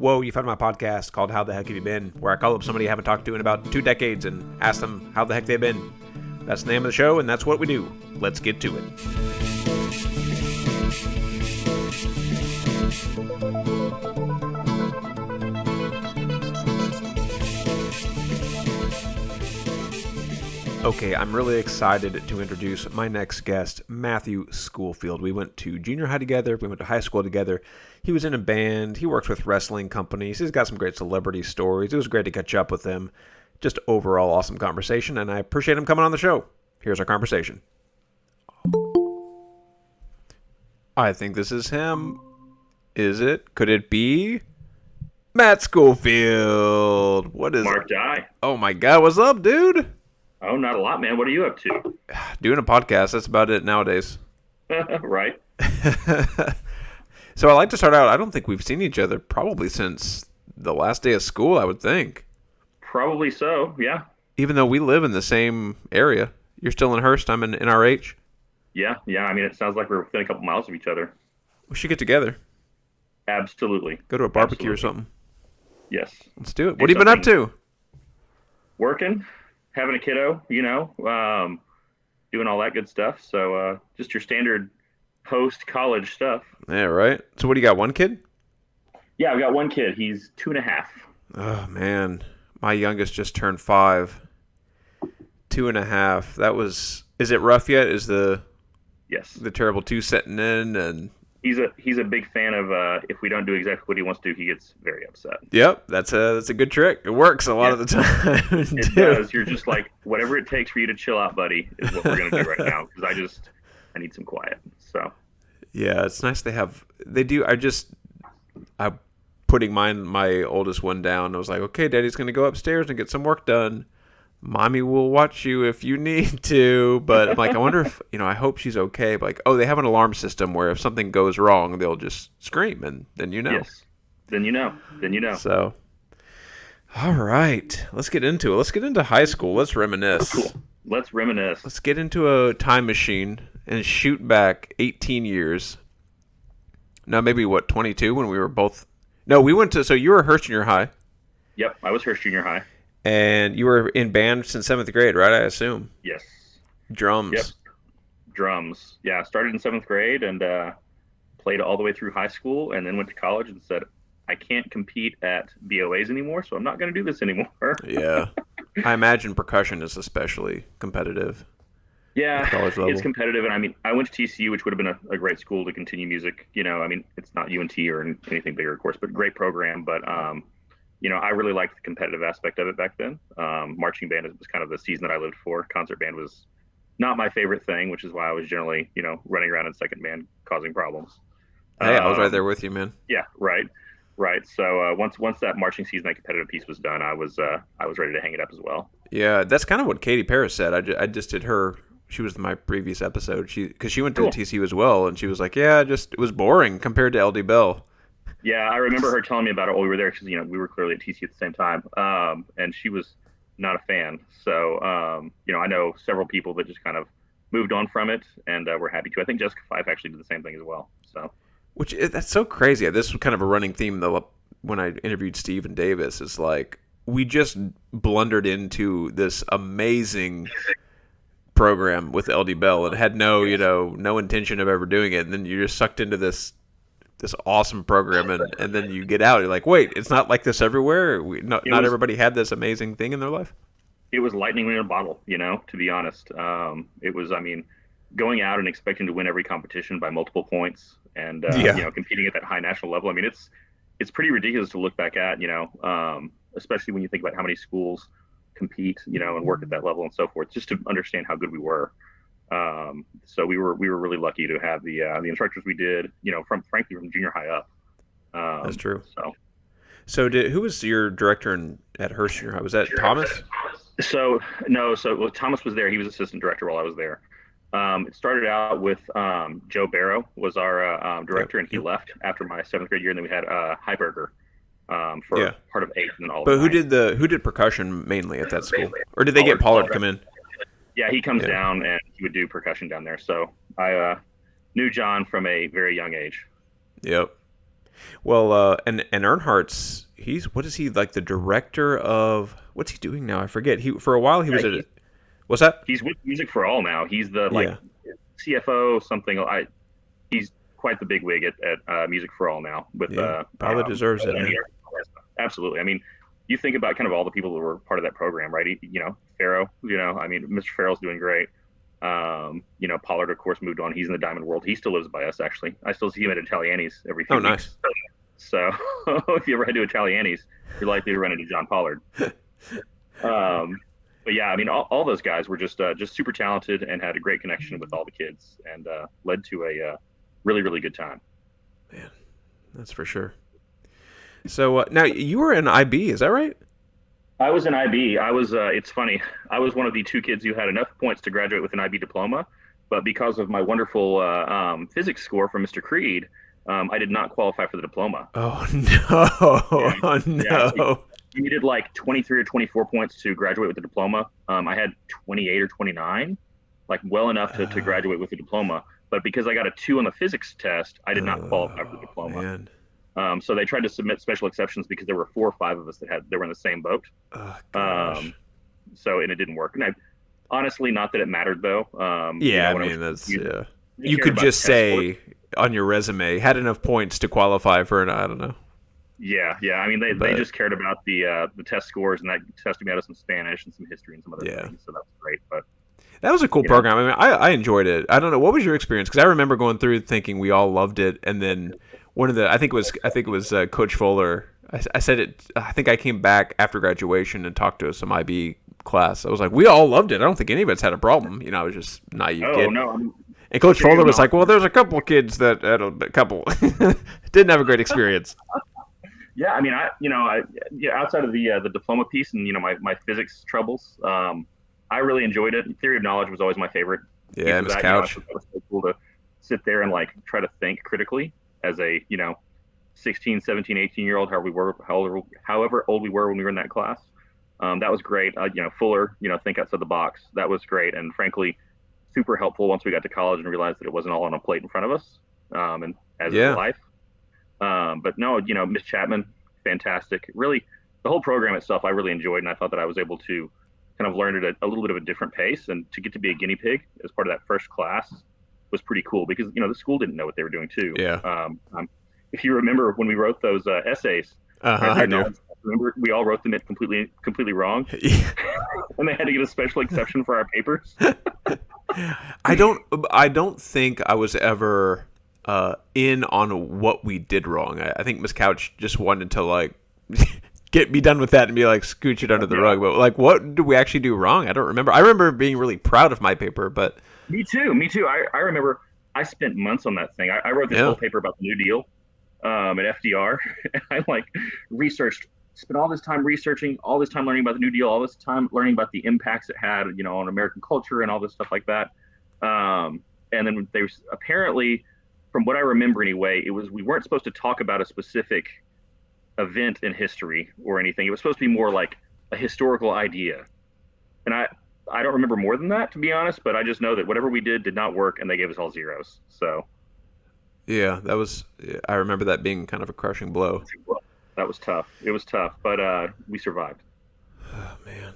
Whoa, you found my podcast called How the Heck Have You Been, where I call up somebody I haven't talked to in about 2 decades and ask them how the heck they've been. That's the name of the show, and that's what we do. Let's get to it. Okay, I'm really excited to introduce my next guest, Matthew Schoolfield. We went to junior high together. We went to high school together. He was in a band. He works with wrestling companies. He's got some great celebrity stories. It was great to catch up with him. Just overall awesome conversation, and I appreciate him coming on the show. Here's our conversation. I think this is him. Is it? Could it be? Matt Schoolfield. What is Mark Dye. Oh my God, what's up, dude? Oh, not a lot, man. What are you up to? Doing a podcast. That's about it nowadays. Right. So I like to start out. I don't think we've seen each other probably since the last day of school, I would think. Probably so, yeah. Even though we live in the same area. You're still in Hearst. I'm in NRH. Yeah. I mean, it sounds like we're within a couple miles of each other. We should get together. Absolutely. Go to a barbecue or something. Yes. Let's do it. What have you been up to? Working. Having a kiddo, doing all that good stuff. So just your standard post-college stuff. Yeah, right. So what do you got, one kid? Yeah, I've got one kid. He's 2.5. Oh, man. My youngest just turned 5. 2.5. That was... Is it rough yet? Is the terrible 2 setting in? And he's a big fan of if we don't do exactly what he wants to do, he gets very upset. Yep, that's a good trick. It works a lot of the time. It does. You're just like, whatever it takes for you to chill out, buddy, is what we're gonna do right now, because I need some quiet. So yeah, it's nice they do. I'm putting my oldest one down. I was like, okay, Daddy's gonna go upstairs and get some work done. Mommy will watch you if you need to, but I'm like, I wonder if, I hope she's okay. But like, oh, they have an alarm system where if something goes wrong, they'll just scream, and then you know. Yes. Then you know. So, all right, let's get into it. Let's get into high school. Let's reminisce. Cool. Let's reminisce. Let's get into a time machine and shoot back 18 years. Now, maybe 22 when we were both. No, so you were Hearst Junior High. Yep, I was Hearst Junior High. And you were in band since 7th grade, right? I assume. Yes. Drums. Yep. Drums. Yeah, started in 7th grade and played all the way through high school, and then went to college and said, I can't compete at BOAs anymore, so I'm not going to do this anymore. Yeah. I imagine percussion is especially competitive. Yeah, it's competitive. And I mean, I went to TCU, which would have been a great school to continue music. I mean, it's not UNT or anything bigger, of course, but great program. But I really liked the competitive aspect of it back then. Marching band was kind of the season that I lived for. Concert band was not my favorite thing, which is why I was generally, running around in second band causing problems. Hey, I was right there with you, man. Yeah, right. So once that marching season, that competitive piece was done, I was ready to hang it up as well. Yeah, that's kind of what Katie Parris said. I just did her. She was my previous episode. Because she went to TCU as well, and she was like, yeah, it was boring compared to LD Bell. Yeah, I remember her telling me about it while we were there, because we were clearly at TCU at the same time, and she was not a fan. So I know several people that just kind of moved on from it, and were happy to. I think Jessica Fife actually did the same thing as well. So, that's so crazy. This was kind of a running theme though when I interviewed Steve and Davis. Is like we just blundered into this amazing program with LD Bell and had no intention of ever doing it, and then you're just sucked into this awesome program, and then you get out, you're like, wait, it's not like this everywhere? Not everybody had this amazing thing in their life? It was lightning in a bottle, to be honest. It was, going out and expecting to win every competition by multiple points and, competing at that high national level. I mean, it's pretty ridiculous to look back at, especially when you think about how many schools compete, and work at that level and so forth, just to understand how good we were. So we were really lucky to have the instructors we did, from junior high up. That's true. So who was your director at Hearst Junior High? Was that Thomas? So Thomas was there. He was assistant director while I was there. It started out with Joe Barrow was our director, and he left after my 7th grade year. And then we had Heiberger for part of 8th and all. But who did percussion mainly at that school, or did they get Pollard to come in? Yeah, he comes down and he would do percussion down there. So I knew John from a very young age. Yep. Well, and Earnhardt's what is he like the director of what's he doing now? I forget. He for a while he Yeah, was at what's that? he's with Music for All now. He's the like Yeah. CFO something. He's quite the big wig at Music for All now with Yeah. Probably deserves it, man. absolutely. I mean, you think about kind of all the people that were part of that program, right? Farrow. I mean, Mr. Farrow's doing great. Pollard, of course, moved on. He's in the diamond world. He still lives by us, actually. I still see him at Italiani's every Oh, few nice. weeks. So if you ever head to Italiani's, you're likely to run into John Pollard. But yeah, I mean, all those guys were just super talented and had a great connection with all the kids, and led to a really, really good time. Man, that's for sure. So now you were in IB, is that right? I was an IB. I was. It's funny. I was one of the two kids who had enough points to graduate with an IB diploma, but because of my wonderful physics score from Mr. Creed, I did not qualify for the diploma. Oh no! Yeah, Oh yeah. no! You needed like 23 or 24 points to graduate with the diploma. I had 28 or 29, like well enough to graduate with the diploma. But because I got a 2 on the physics test, I did not qualify for the diploma. Man. So they tried to submit special exceptions because there were 4 or 5 of us that were in the same boat. Oh, gosh. And it didn't work. And honestly, not that it mattered though. Yeah, I mean that's yeah. You could just say on your resume had enough points to qualify for I don't know. Yeah. I mean they just cared about the test scores, and that tested me out of some Spanish and some history and some other things. So that was great. But that was a cool program. I mean, I enjoyed it. I don't know, what was your experience? Because I remember going through thinking we all loved it, and then one of the I think it was Coach Fuller. I said it. I think I came back after graduation and talked to some IB class. I was like, we all loved it. I don't think any of us had a problem. I was just naive kid. No. And Coach Fuller was like, well, there's a couple kids that had a couple didn't have a great experience. Yeah, I mean, outside of the diploma piece and my physics troubles, I really enjoyed it. Theory of knowledge was always my favorite. Yeah, Miss Couch. It was so cool to sit there and like try to think critically as a 16, 17, 18-year-old, however old we were when we were in that class. That was great. Fuller, think outside the box. That was great, and frankly, super helpful once we got to college and realized that it wasn't all on a plate in front of us, and as is life. But no, Miss Chapman, fantastic. Really, the whole program itself, I really enjoyed, and I thought that I was able to kind of learn at a little bit of a different pace, and to get to be a guinea pig as part of that first class was pretty cool because the school didn't know what they were doing too. Yeah. If you remember when we wrote those essays, I do. Remember we all wrote them completely wrong, and they had to get a special exception for our papers. I don't think I was ever in on what we did wrong. I think Miss Couch just wanted to like get me done with that and be like scooch it under the rug. But like, what did we actually do wrong? I don't remember. I remember being really proud of my paper, but me too. I remember I spent months on that thing. I wrote this whole paper about the New Deal at FDR, and I like spent all this time researching, all this time learning about the New Deal, all this time learning about the impacts it had, on American culture and all this stuff like that. And then there's apparently, from what I remember anyway, we weren't supposed to talk about a specific event in history or anything. It was supposed to be more like a historical idea. And I don't remember more than that, to be honest, but I just know that whatever we did not work, and they gave us all zeros. So yeah, I remember that being kind of a crushing blow. That was tough. It was tough, but we survived. Oh man,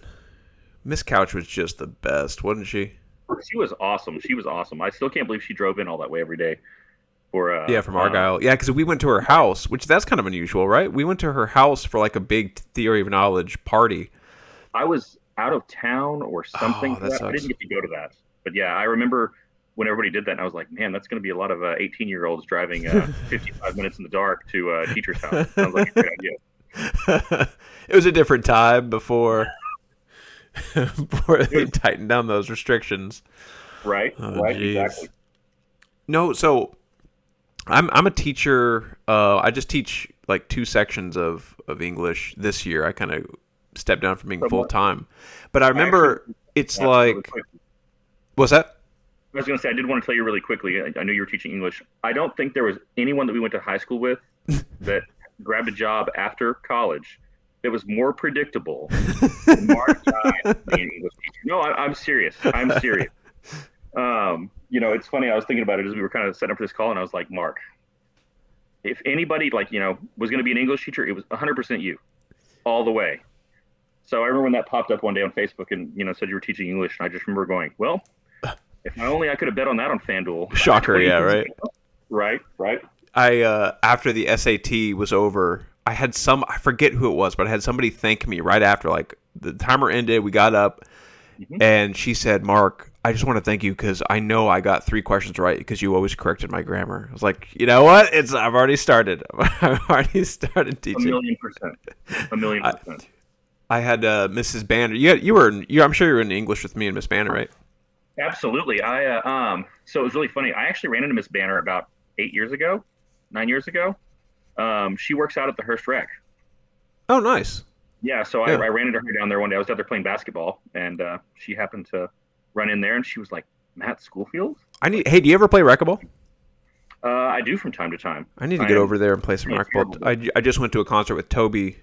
Miss Couch was just the best, wasn't she? She was awesome. I still can't believe she drove in all that way every day. From Argyle. Yeah, because we went to her house, which that's kind of unusual, right? We went to her house for like a big theory of knowledge party. I was out of town or something. I didn't get to go to that. But yeah, I remember when everybody did that, and I was like, man, that's going to be a lot of 18-year-olds driving 55 minutes in the dark to a teacher's house. Sounds like a great idea. It was a different time before they tightened down those restrictions. Right, right, exactly. No, so I'm a teacher. I just teach like 2 sections of English this year. I kind of stepped down from being full time, but I remember it's like, what's that? I was going to say, I did want to tell you really quickly. I knew you were teaching English. I don't think there was anyone that we went to high school with that grabbed a job after college that was more predictable than Mark Giant being an English teacher. No, I'm serious. It's funny. I was thinking about it as we were kind of setting up for this call, and I was like, Mark, if anybody like was going to be an English teacher, it was 100% you, all the way. So I remember when that popped up one day on Facebook and said you were teaching English, and I just remember going, well, if only I could have bet on that on FanDuel. Shocker, yeah, right. Right, right. I after the SAT was over, I forget who it was, but I had somebody thank me right after, like the timer ended, we got up, and she said, "Mark, I just want to thank you because I know I got 3 questions right because you always corrected my grammar." I was like, you know what? I've already started. I've already started teaching. 1,000,000%. 1,000,000%. I had Mrs. Banner. I'm sure you were in English with me and Miss Banner, right? Absolutely. So it was really funny. I actually ran into Miss Banner about 8 years ago, 9 years ago. She works out at the Hearst Rec. Oh, nice. Yeah, so I ran into her down there one day. I was out there playing basketball, and she happened to run in there, and she was like, "Matt Schoolfield?" Hey, do you ever play racquetball? I do from time to time. I need to get over there and play some racquetball. I just went to a concert with Toby.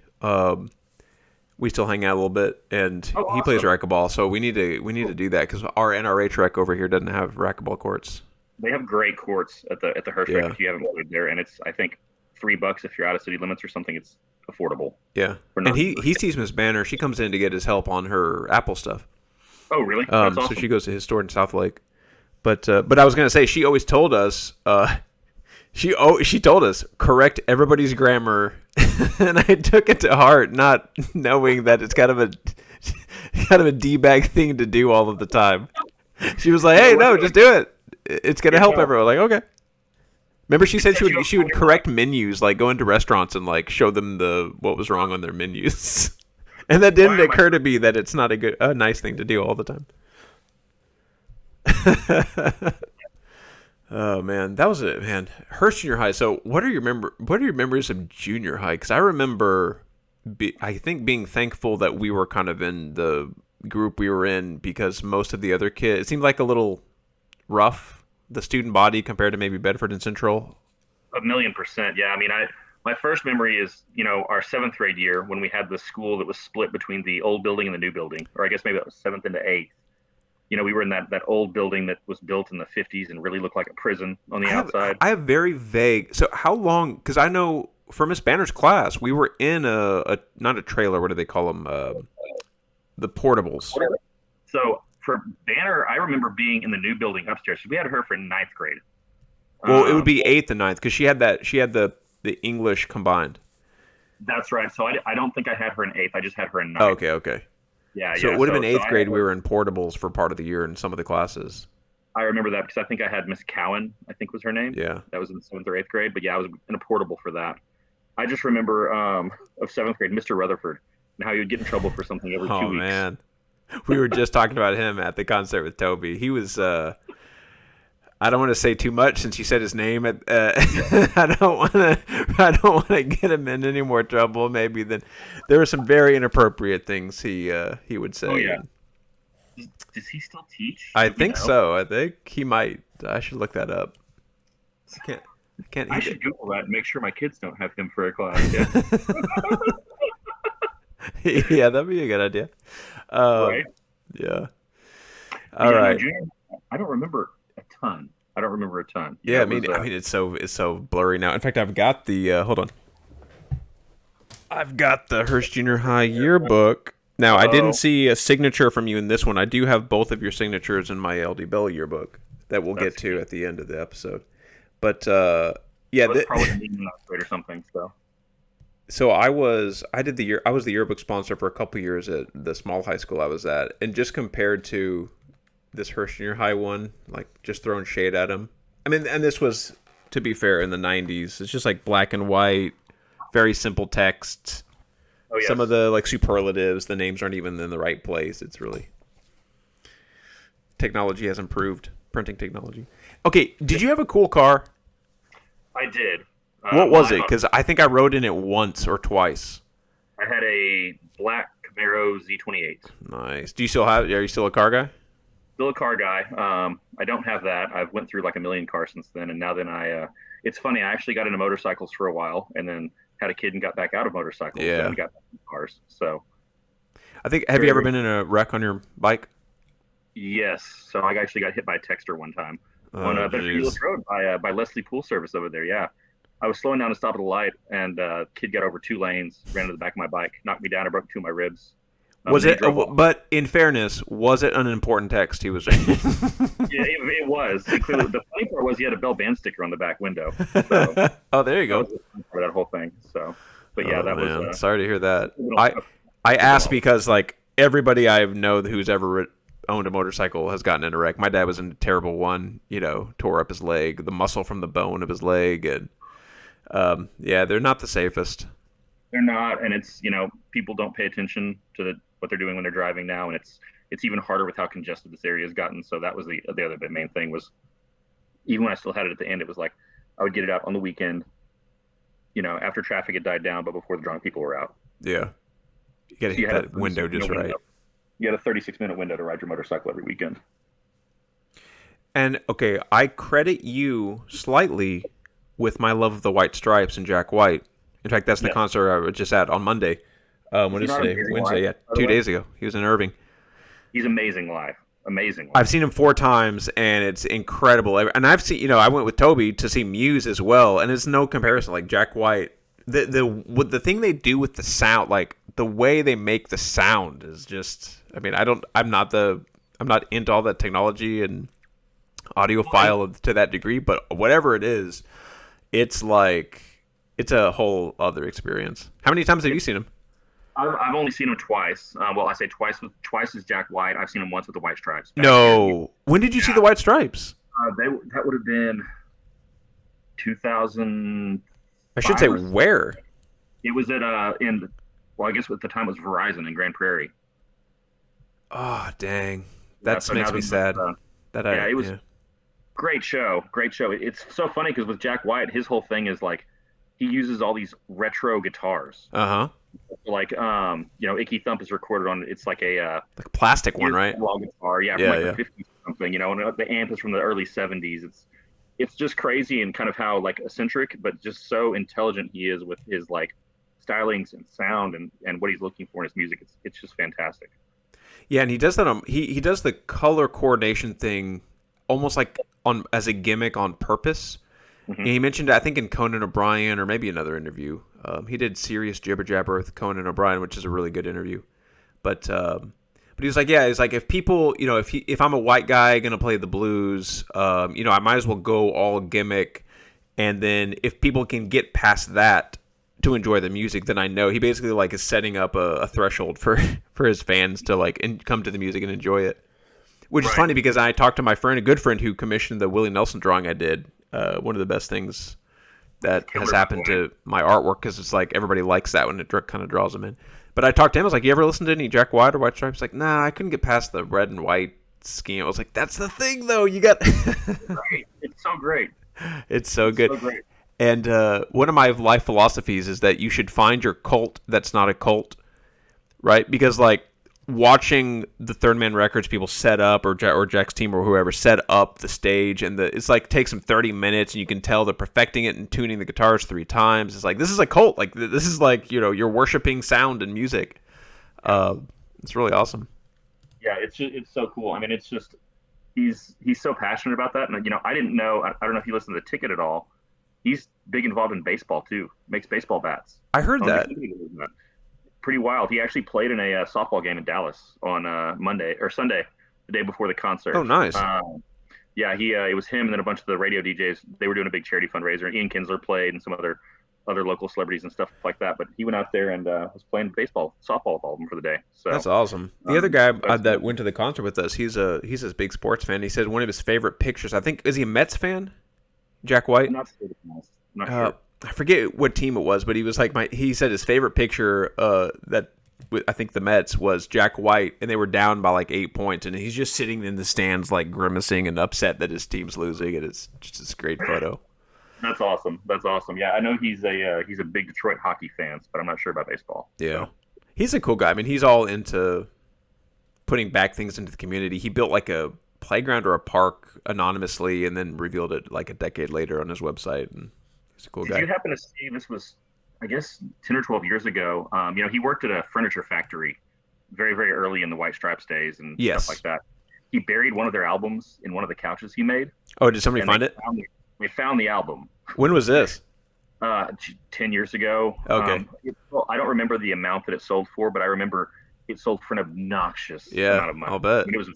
We still hang out a little bit, and he plays racquetball. So we need to do that because our NRH rec over here doesn't have racquetball courts. They have great courts at the Hearst Rec if you haven't played there, and it's I think $3 if you're out of city limits or something. It's affordable. Yeah, and he sees Miss Banner. She comes in to get his help on her Apple stuff. Oh, really? That's awesome. So she goes to his store in South Lake. But I was gonna say she always told us. She told us correct everybody's grammar, and I took it to heart, not knowing that it's kind of a d-bag thing to do all of the time. She was like, "Hey, no, just do it. It's gonna help everyone." Like, okay. Remember, she said she would correct menus, like go into restaurants and like show them what was wrong on their menus, and that didn't occur to me that it's not a nice thing to do all the time. Oh man, that was it, man. Hearst Junior High. So, what are your memories of junior high? Because I remember, I think being thankful that we were kind of in the group we were in because most of the other kids, it seemed like a little rough, the student body compared to maybe Bedford and Central. 1,000,000%. Yeah, I mean, my first memory is our 7th grade year when we had the school that was split between the old building and the new building, or I guess maybe that was 7th into 8th. We were in that old building that was built in the 50s and really looked like a prison on the outside. I have very vague. So how long? Because I know for Miss Banner's class, we were in a not a trailer. What do they call them? The portables. So for Banner, I remember being in the new building upstairs. We had her for 9th grade. Well, it would be 8th and 9th because she had the English combined. That's right. So I don't think I had her in 8th. I just had her in 9th. Oh, okay. Yeah, so it would have been 8th grade. We were in portables for part of the year in some of the classes. I remember that because I think I had Miss Cowan, I think was her name. Yeah. That was in 7th or 8th grade. But yeah, I was in a portable for that. I just remember of 7th grade, Mr. Rutherford, and how he would get in trouble for something every 2 weeks. Oh, man. We were just talking about him at the concert with Toby. He was, I don't want to say too much since you said his name. I don't want to get him in any more trouble. Maybe then there were some very inappropriate things he would say. Oh yeah. Does he still teach? I think so. I think he might. I should look that up. I should Google that and make sure my kids don't have him for a class. Yeah. Yeah, that'd be a good idea. Right. Yeah. All right. I don't remember a ton. Yeah, I mean, it's so blurry now. In fact, I've got the hold on. I've got the Hearst Junior High yearbook. Now, I didn't see a signature from you in this one. I do have both of your signatures in my LD Bell yearbook that we'll get to at the end of the episode. But yeah, probably in 9th grade or something. So I was the yearbook sponsor for a couple years at the small high school I was at, and just compared to this Hearst Junior High one, like just throwing shade at him. I mean, and this was, to be fair, in the 90s. It's just like black and white, very simple text. Oh, yes. Some of the like superlatives, the names aren't even in the right place. It's really, technology has improved, printing technology. Okay, did you have a cool car? I did. What was it? Because I think I rode in it once or twice. I had a black Camaro Z28. Nice. Are you still a car guy? Still a car guy. I don't have that. I've went through like a million cars since then, and now it's funny. I actually got into motorcycles for a while, and then had a kid and got back out of motorcycles. Yeah. And got back into cars. So, have you ever been in a wreck on your bike? Yes. So I actually got hit by a Texter one time on Bedford Road by Leslie Pool Service over there. Yeah. I was slowing down to stop at a light, and kid got over 2 lanes, ran into the back of my bike, knocked me down, and broke 2 of my ribs. Was Then he it? drove off. But in fairness, was it an important text? He was. Yeah, it was. And clearly, the funny part was he had a Bell Band sticker on the back window. So Oh, there you that go. was the fun part of that whole thing. So, but yeah, Oh that was man, sorry to hear that. a little I tough. I asked because like everybody I know who's ever owned a motorcycle has gotten in a wreck. My dad was in a terrible one. Tore up his leg, the muscle from the bone of his leg, and yeah, they're not the safest. They're not, and it's people don't pay attention to what they're doing when they're driving now, and it's even harder with how congested this area has gotten. So that was the other main thing was even when I still had it at the end, it was like I would get it out on the weekend, after traffic had died down, but before the drunk people were out. Yeah, you got to hit that window just right. You had a 36-minute window to ride your motorcycle every weekend. And okay, I credit you slightly with my love of the White Stripes and Jack White. In fact, that's the concert I was just at on Monday. When is today? Wednesday, yeah. 2 days ago. He was in Irving. He's amazing live. Amazing live. I've seen him 4 times, and it's incredible. And I've seen, I went with Toby to see Muse as well, and it's no comparison. Like Jack White, the thing they do with the sound, like the way they make the sound is just. I mean, I'm not into all that technology and audiophile to that degree, but whatever it is, it's like it's a whole other experience. How many times have you seen him? I've only seen him twice. Well, I say twice. Twice is Jack White. I've seen him once with the White Stripes. No. When did you see the White Stripes? That would have been 2000. I should say where. It was at I guess at the time it was Verizon in Grand Prairie. Oh dang, that makes me sad. It was great show. It's so funny because with Jack White, his whole thing is like he uses all these retro guitars. Like Icky Thump is recorded on. It's like a plastic one, right? Wall guitar, from like the 50s or something. And the amp is from the early 70s. It's just crazy and kind of how like eccentric, but just so intelligent he is with his like stylings and sound and what he's looking for in his music. It's just fantastic. Yeah, and he does that he does the color coordination thing almost like as a gimmick on purpose. Mm-hmm. He mentioned, I think in Conan O'Brien or maybe another interview, he did Serious Jibber Jabber with Conan O'Brien, which is a really good interview. But he was like, yeah, it's like if people, if I'm a white guy gonna play the blues, I might as well go all gimmick, and then if people can get past that to enjoy the music, then I know he basically like is setting up a threshold for his fans to like come to the music and enjoy it. Which is funny because I talked to my friend, a good friend who commissioned the Willie Nelson drawing I did. One of the best things that has happened to my artwork because it's like everybody likes that when it kind of draws them in. But I talked to him. I was like, "You ever listen to any Jack White or White Stripes?" Like, "Nah, I couldn't get past the red and white scheme." I was like, "That's the thing, though. You got." It's so great. It's so good. So great. And one of my life philosophies is that you should find your cult that's not a cult, right? Because like watching the Third Man Records people set up or Jack's team or whoever set up the stage, and it's like takes them 30 minutes, and you can tell they're perfecting it and tuning the guitars 3 times. It's like this is a cult. Like this is like you're worshiping sound and music. It's really awesome. Yeah, it's so cool. I mean, it's just he's so passionate about that, and I didn't know. I don't know if you listened to the Ticket at all. He's big involved in baseball too. Makes baseball bats. I heard that. Pretty wild. He actually played in a softball game in Dallas on Monday or Sunday, the day before the concert. Oh, nice. Yeah, it was him and then a bunch of the radio DJs. They were doing a big charity fundraiser. Ian Kinsler played and some other local celebrities and stuff like that. But he went out there and was playing softball with all of them for the day. So that's awesome. The other guy that went to the concert with us, he's a big sports fan. He said one of his favorite pictures. I think is he a Mets fan? Jack White? I'm not sure. I forget what team it was, but he was like he said his favorite picture that I think the Mets was Jack White, and they were down by like 8 points, and he's just sitting in the stands like grimacing and upset that his team's losing, and it's just this great photo. That's awesome. Yeah, I know he's a big Detroit hockey fan, but I'm not sure about baseball. Yeah, so. He's a cool guy. I mean, he's all into putting back things into the community. He built like a playground or a park anonymously, and then revealed it like a decade later on his website. And he's a cool guy. Did you happen to see this was, I guess, 10 or 12 years ago? He worked at a furniture factory very, very early in the White Stripes days and stuff like that. He buried one of their albums in one of the couches he made. Oh, did somebody find it? They found the album. When was this? 10 years ago. Okay. Well, I don't remember the amount that it sold for, but I remember it sold for an obnoxious Yeah, amount of money. I'll I bet. mean, it was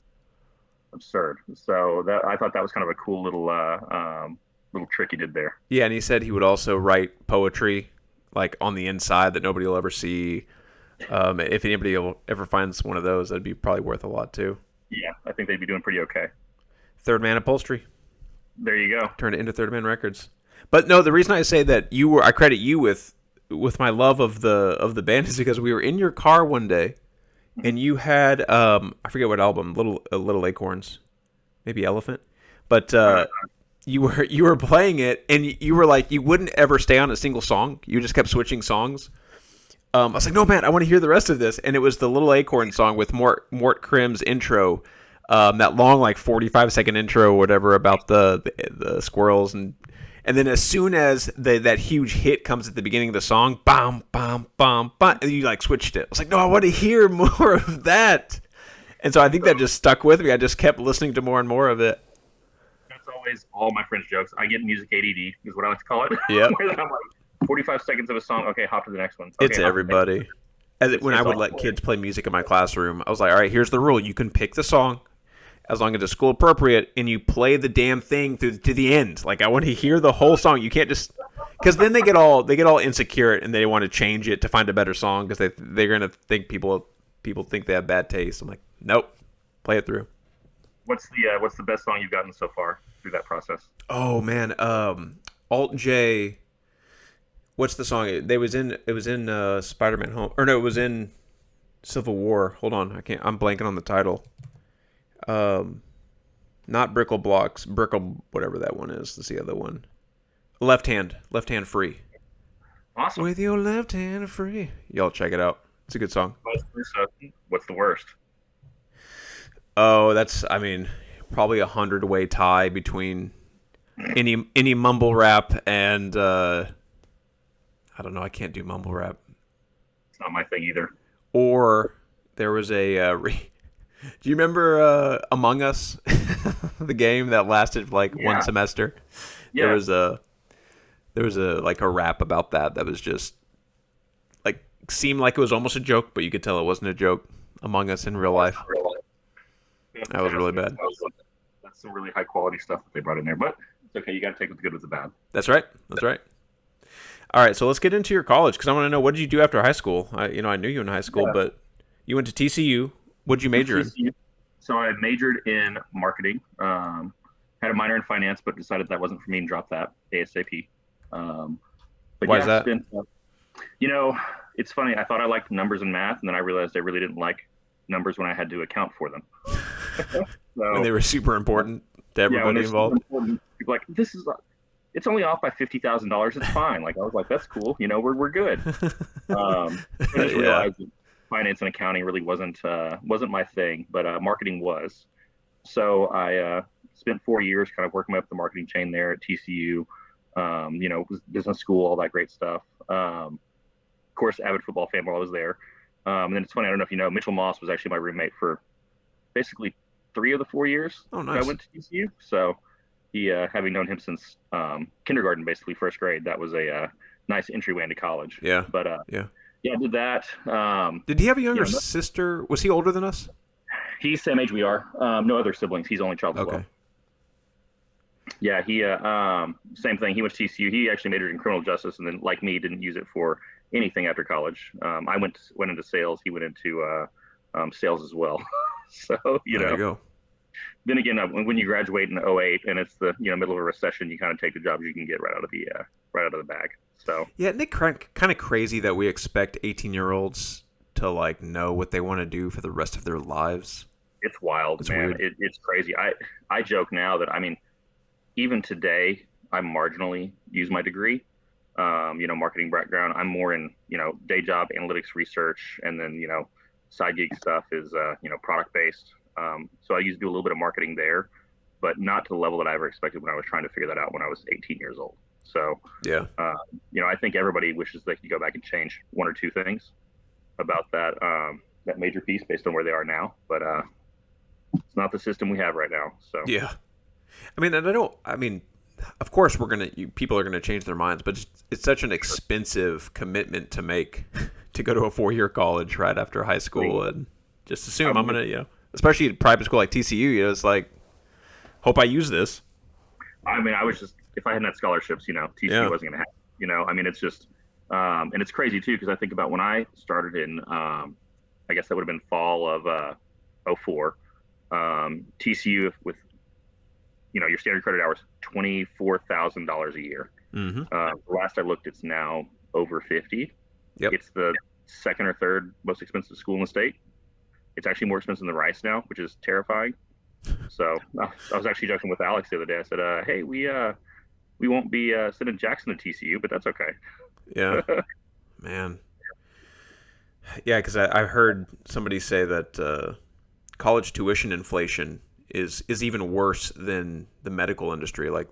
absurd. So that I thought that was kind of a cool little trick he did there. Yeah, and he said he would also write poetry like on the inside that nobody will ever see. If anybody will ever finds one of those, that'd be probably worth a lot too. Yeah, I think they'd be doing pretty okay. Third Man Upholstery There you go. turned it into Third Man Records. But no, the reason I say that I credit you with my love of the band is because we were in your car one day and you had I forget what album, Little Acorns, maybe Elephant, but Uh, you were playing it and you were like you wouldn't ever stay on a single song. You just kept switching songs. I was like, no, man, I want to hear the rest of this. And it was the Little Acorn song with Mort Krim's intro, that long, like 45-second intro or whatever about the squirrels. And then as soon as that huge hit comes at the beginning of the song, bam, bam, bam, bam, and you like switched it. I was like, no, I want to hear more of that. And so I think that just stuck with me. I just kept listening to more and more of it. that's always all my friends' jokes. I get music ADD, is what I like to call it. Yep. Where I'm like, 45 seconds of a song. Okay, hop to the next one. Okay, It's everybody. When I it's would all let kids play music in my classroom, I was like, all right, here's the rule. You can pick the song as long as it's school appropriate, and you play the damn thing to the end. Like I want to hear the whole song. You can't just because then they get all insecure and they want to change it to find a better song because they're gonna think people think they have bad taste. I'm like, nope, play it through. What's the best song you've gotten so far through that process? Oh man, Alt J. What's the song? It was in Spider-Man Home, or no, it was in Civil War. Hold on, I'm blanking on the title. Not Brickle Blocks, Brickle whatever that one is. That's the other one. Left hand free. Awesome. With your left hand free. Y'all check it out. It's a good song. What's the worst? Oh, I mean, probably 100-way tie between any mumble rap and I don't know. I can't do mumble rap. It's not my thing either. Or there was a. Do you remember Among Us, the game that lasted like one semester? Yeah. There was a like a rap about that was just like seemed like it was almost a joke, but you could tell it wasn't a joke. Among Us in real life. That was really bad. That's some really high quality stuff that they brought in there, but it's okay. You got to take the good with the bad. That's right. That's right. All right, so let's get into your college because I want to know what did you do after high school. I knew you in high school, but you went to TCU. What did you major in? So I majored in marketing. Had a minor in finance, but decided that wasn't for me and dropped that ASAP. But Why is that? It's funny. I thought I liked numbers and math, and then I realized I really didn't like numbers when I had to account for them. When they were super important to everybody involved. People like, it's only off by $50,000. It's fine. Like I was like, that's cool. We're good. I just realized that finance and accounting really wasn't my thing, but marketing was. So I spent 4 years kind of working up the marketing chain there at TCU. Business school, all that great stuff. Of course, avid football fan while I was there. And then it's funny. I don't know if you know, Mitchell Moss was actually my roommate for basically 3 of the 4 years nice. that I went to TCU. So he, having known him since kindergarten, basically first grade, that was a nice entryway into college. Yeah. But yeah, I did that. Did he have a younger sister? Was he older than us? He's same age we are. No other siblings. He's only child as well. Yeah, he same thing. He went to TCU. He actually majored in criminal justice, and then like me, didn't use it for anything after college. I went into sales. He went into sales as well. So there you go. Then again, when you graduate in '08 and it's the middle of a recession, you kind of take the jobs you can get right out of the bag. So yeah, isn't it kind of crazy that we expect 18-year-olds to like know what they want to do for the rest of their lives? It's wild, it's man. Weird. It's crazy. I joke now that even today, I marginally use my degree, marketing background. I'm more in, day job analytics research, and then, side gig stuff is, product based. So I used to do a little bit of marketing there, but not to the level that I ever expected when I was trying to figure that out when I was 18 years old. So, yeah, I think everybody wishes they could go back and change 1 or 2 things about that major piece based on where they are now. But it's not the system we have right now. So yeah. of course people are gonna change their minds, but it's such an expensive commitment to make to go to a 4-year college right after high school and just assume I'm gonna, especially at private school like TCU, it's like hope I use this. I mean, I was just, if I hadn't had scholarships, TCU Yeah. wasn't going to happen. I mean, it's just, and it's crazy too, because I think about when I started in, I guess that would have been fall of '04. TCU with, your standard credit hours, $24,000 a year. Mm-hmm. Last I looked, it's now over 50. Yep. It's the second or third most expensive school in the state. It's actually more expensive than Rice now, which is terrifying. So I was actually joking with Alex the other day. I said, "Hey, we won't be sending Jackson to TCU, but that's okay." Yeah, man. Yeah, because I heard somebody say that college tuition inflation is even worse than the medical industry, like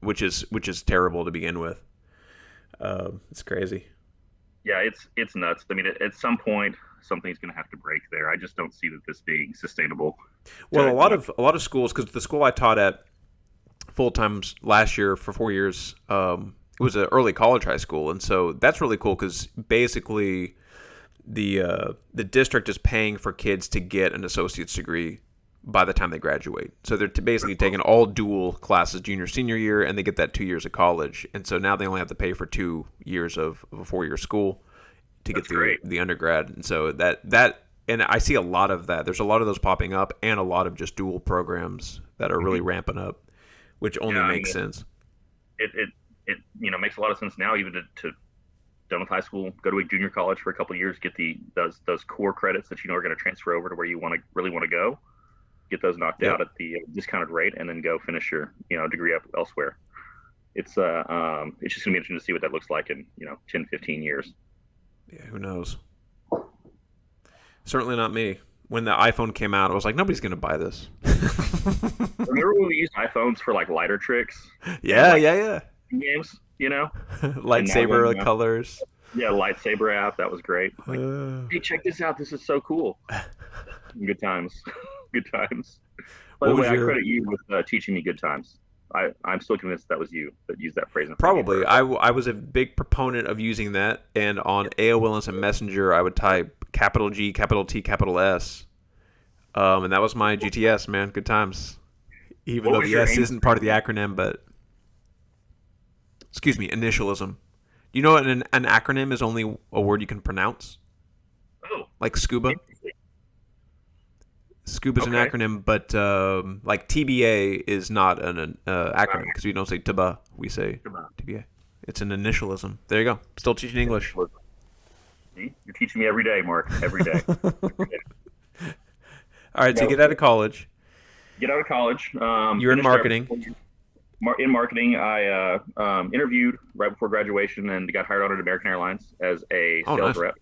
which is terrible to begin with. It's crazy. Yeah, it's nuts. I mean, at some point, something's going to have to break there. I just don't see that this being sustainable. Well, a lot of schools, because the school I taught at full time last year for 4 years, it was an early college high school, and so that's really cool because basically the district is paying for kids to get an associate's degree by the time they graduate. So they're basically taking all dual classes junior senior year, and they get that 2 years of college. And so now they only have to pay for 2 years of a 4-year school to get the undergrad. And so that and I see a lot of that. There's a lot of those popping up, and a lot of just dual programs that are really ramping up, which only makes sense. It makes a lot of sense now, even to done with high school, go to a junior college for a couple of years, get those core credits that are going to transfer over to where you really want to go, get those knocked out at the discounted rate, and then go finish your degree up elsewhere. It's just going to be interesting to see what that looks like in 10, 15 years. Yeah, who knows? Certainly not me. When the iPhone came out, I was like, nobody's going to buy this. Remember when we used iPhones for like lighter tricks? Yeah, yeah. Games, lightsaber colors. Yeah, lightsaber app. That was great. Like, hey, check this out. This is so cool. Good times. Good times. By the way, I credit you with teaching me good times. I'm still convinced that was you that used that phrase. Probably. I was a big proponent of using that, and on AOL Instant Messenger, I would type capital G, capital T, capital S. And that was my GTS, man. Good times. Even though the S isn't part of the acronym, but... Excuse me, initialism. You know what an acronym is only a word you can pronounce? Oh. Like scuba? Scuba's an acronym, but like TBA is not an acronym because we don't say TBA, we say TBA. It's an initialism. There you go. Still teaching English. See? You're teaching me every day, Mark. Every day. All right, so get out of college. Get out of college. You're in marketing. In marketing, I interviewed right before graduation and got hired on at American Airlines as a sales rep,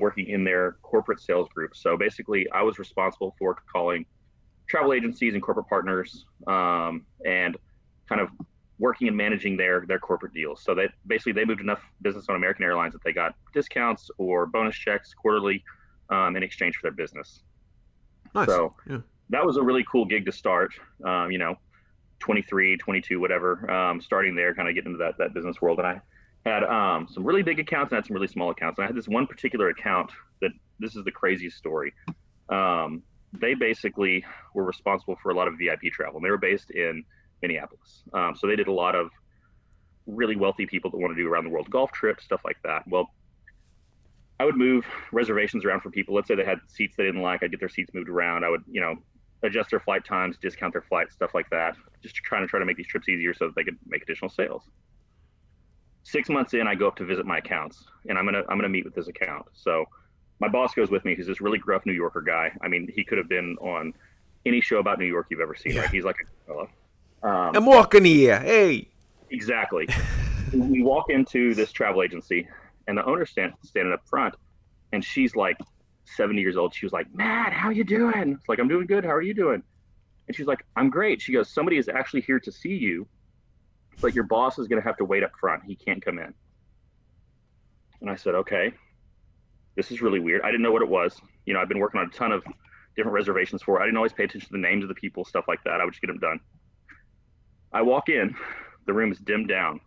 working in their corporate sales group. So basically, I was responsible for calling travel agencies and corporate partners and kind of working and managing their corporate deals. So they moved enough business on American Airlines that they got discounts or bonus checks quarterly in exchange for their business. Nice. So that was a really cool gig to start. 23, 22, whatever, starting there, kind of getting into that business world. And I had some really big accounts and I had some really small accounts. And I had this one particular account that this is the craziest story. They basically were responsible for a lot of VIP travel. And they were based in Minneapolis. So they did a lot of really wealthy people that want to do around the world golf trips, stuff like that. Well, I would move reservations around for people. Let's say they had seats they didn't like. I'd get their seats moved around. I would, adjust their flight times, discount their flights, stuff like that, just trying to make these trips easier so that they could make additional sales. 6 months in, I go up to visit my accounts, and I'm gonna meet with this account. So my boss goes with me. He's this really gruff New Yorker guy. I mean, he could have been on any show about New York you've ever seen. Yeah. Right? He's like a fellow. I'm walking here. Hey. Exactly. We walk into this travel agency, and the owner's standing up front, and she's like 70 years old. She was like, Matt, how you doing? It's like, I'm doing good. How are you doing? And she's like, I'm great. She goes, somebody is actually here to see you, but your boss is going to have to wait up front. He can't come in. And I said, okay, this is really weird. I didn't know what it was. I've been working on a ton of different reservations for it. I didn't always pay attention to the names of the people, stuff like that. I would just get them done. I walk in, the room is dimmed down.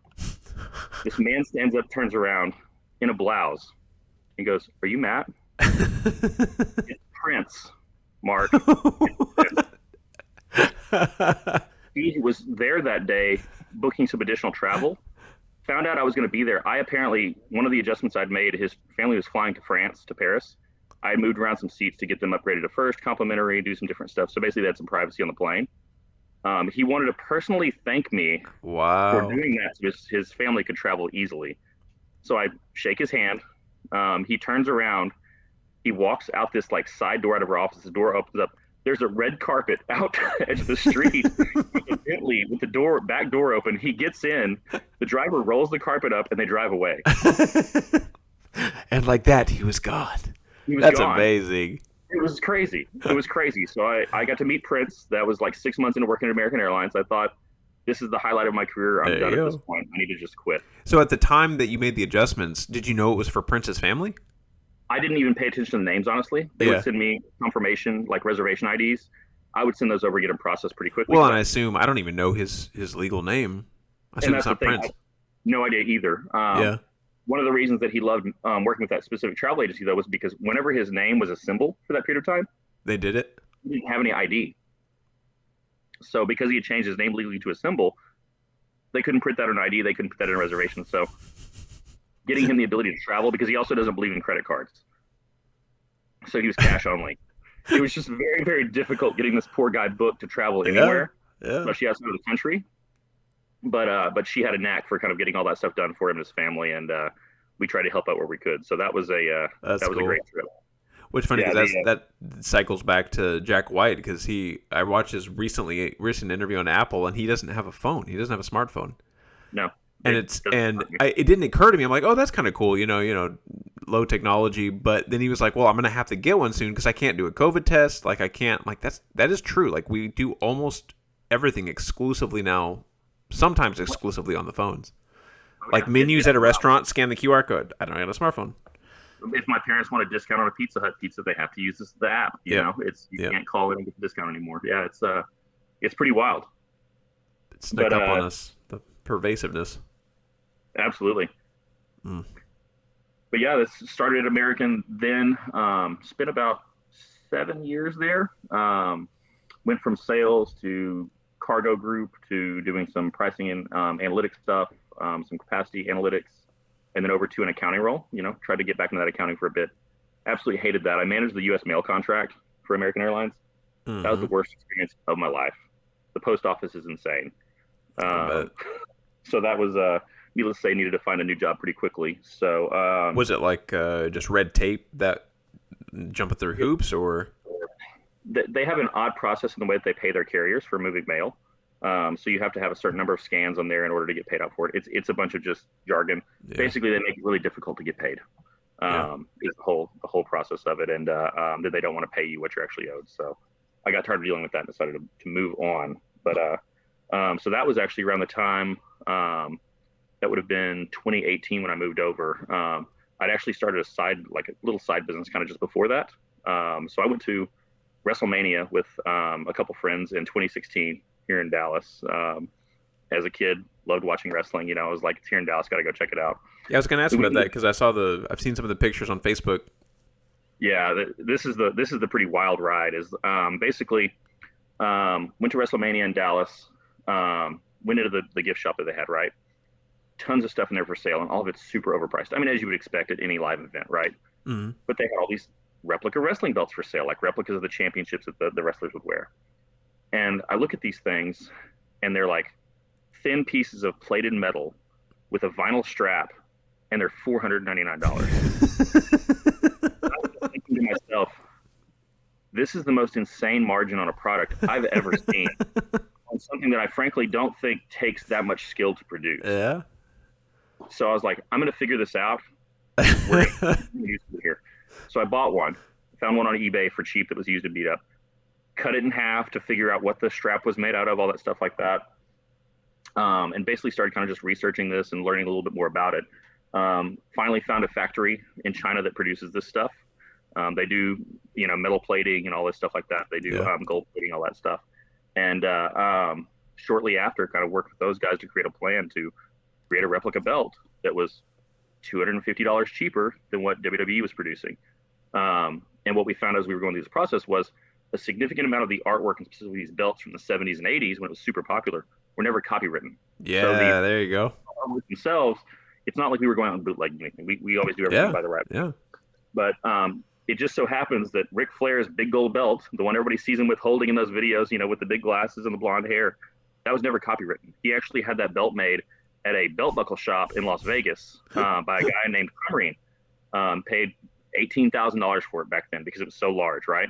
This man stands up, turns around in a blouse, and goes, "Are you Matt?" It's Prince, Mark. It's Prince. He was there that day booking some additional travel. Found out I was going to be there. I apparently, one of the adjustments I'd made, his family was flying to France, to Paris. I had moved around some seats to get them upgraded to first, complimentary, do some different stuff. So basically, they had some privacy on the plane. He wanted to personally thank me for Wow. doing that so his family could travel easily. So I shake his hand. He turns around. He walks out this like side door out of our office. The door opens up. There's a red carpet out edge of the street with a Bentley with the back door open. He gets in. The driver rolls the carpet up and they drive away. And like that, he was gone. He was That's gone. amazing. It was crazy. It was crazy. So I got to meet Prince. That was like 6 months into working at American Airlines. I thought, this is the highlight of my career. I'm There done you at this go. point. I need to just quit. So at the time that you made the adjustments, did you know it was for Prince's family? I didn't even pay attention to the names, honestly. They would Yeah. send me confirmation, like reservation IDs. I would send those over, get them processed pretty quickly. Well, and I assume I don't even know his legal name. I And assume it's that's the not thing. Prince. No idea either. Yeah. One of the reasons that he loved working with that specific travel agency, though, was because whenever his name was a symbol for that period of time, They did it. he didn't have any ID. So because he had changed his name legally to a symbol, they couldn't print that on ID. They couldn't put that in a reservation. So getting him the ability to travel, because he also doesn't believe in credit cards. So he was cash only. It was just very, very difficult getting this poor guy booked to travel Yeah. anywhere, Yeah. especially outside of the country. But she had a knack for kind of getting all that stuff done for him and his family, and we tried to help out where we could. So that was That's a cool. great trip. Which funny Yeah, because that cycles back to Jack White because I watched his recent interview on Apple and he doesn't have a phone. He doesn't have a smartphone. no, And it didn't occur to me. I'm like, oh, that's kind of cool, low technology. But then he was like, well, I'm gonna have to get one soon because I can't do a COVID test. Like I can't. Like that is true. Like we do almost everything exclusively now, sometimes exclusively on the phones. Like menus at a restaurant, scan the QR code. I don't have a smartphone. If my parents want a discount on a Pizza Hut pizza, they have to use the app. You know, you can't call in and get the discount anymore. Yeah, it's pretty wild. It snuck up on us, the pervasiveness. Absolutely. Mm. But yeah, this started at American. Then spent about 7 years there. Went from sales to cargo group to doing some pricing and analytics stuff, some capacity analytics, and then over to an accounting role. Tried to get back into that accounting for a bit. Absolutely hated that. I managed the U.S. mail contract for American Airlines. Mm-hmm. That was the worst experience of my life. The post office is insane. So that was, needless to say, needed to find a new job pretty quickly. So was it like just red tape that jumping through hoops, or they have an odd process in the way that they pay their carriers for moving mail. So you have to have a certain number of scans on there in order to get paid out for it. It's a bunch of just jargon. Yeah. Basically, they make it really difficult to get paid. Is the whole process of it, and that they don't want to pay you what you're actually owed. So I got tired of dealing with that and decided to move on. But so that was actually around the time that would have been 2018 when I moved over. I'd actually started a little side business kind of just before that. So I went to WrestleMania with a couple friends in 2016 here in Dallas. As a kid, loved watching wrestling. I was like, it's here in Dallas, got to go check it out. Yeah, I was going to ask about that because I've seen some of the pictures on Facebook. Yeah, this is the pretty wild ride. Is basically went to WrestleMania in Dallas. Went into the gift shop that they had, right? Tons of stuff in there for sale, and all of it's super overpriced. I mean, as you would expect at any live event, right? Mm-hmm. But they had all these replica wrestling belts for sale, like replicas of the championships that the wrestlers would wear. And I look at these things, and they're like thin pieces of plated metal with a vinyl strap, and they're $499. I was thinking to myself, this is the most insane margin on a product I've ever seen. On something that I frankly don't think takes that much skill to produce. Yeah. So I was like, I'm going to figure this out. We're going to use it here. So I bought one, found one on eBay for cheap that was used and beat up, cut it in half to figure out what the strap was made out of, all that stuff like that. And basically started kind of just researching this and learning a little bit more about it. Finally found a factory in China that produces this stuff. They do, metal plating and all this stuff like that. They do gold plating, all that stuff. And shortly after kind of worked with those guys to create a plan to create a replica belt that was $250 cheaper than what WWE was producing. And what we found as we were going through this process was a significant amount of the artwork, and specifically these belts from the 70s and 80s when it was super popular, were never copywritten. Yeah, so there you go. Themselves, it's not like we were going out and bootlegging anything. We always do everything by the right. Yeah. But it just so happens that Ric Flair's big gold belt, the one everybody sees him with holding in those videos, with the big glasses and the blonde hair, that was never copywritten. He actually had that belt made at a belt buckle shop in Las Vegas by a guy named Crumrine. Paid $18,000 for it back then because it was so large, right?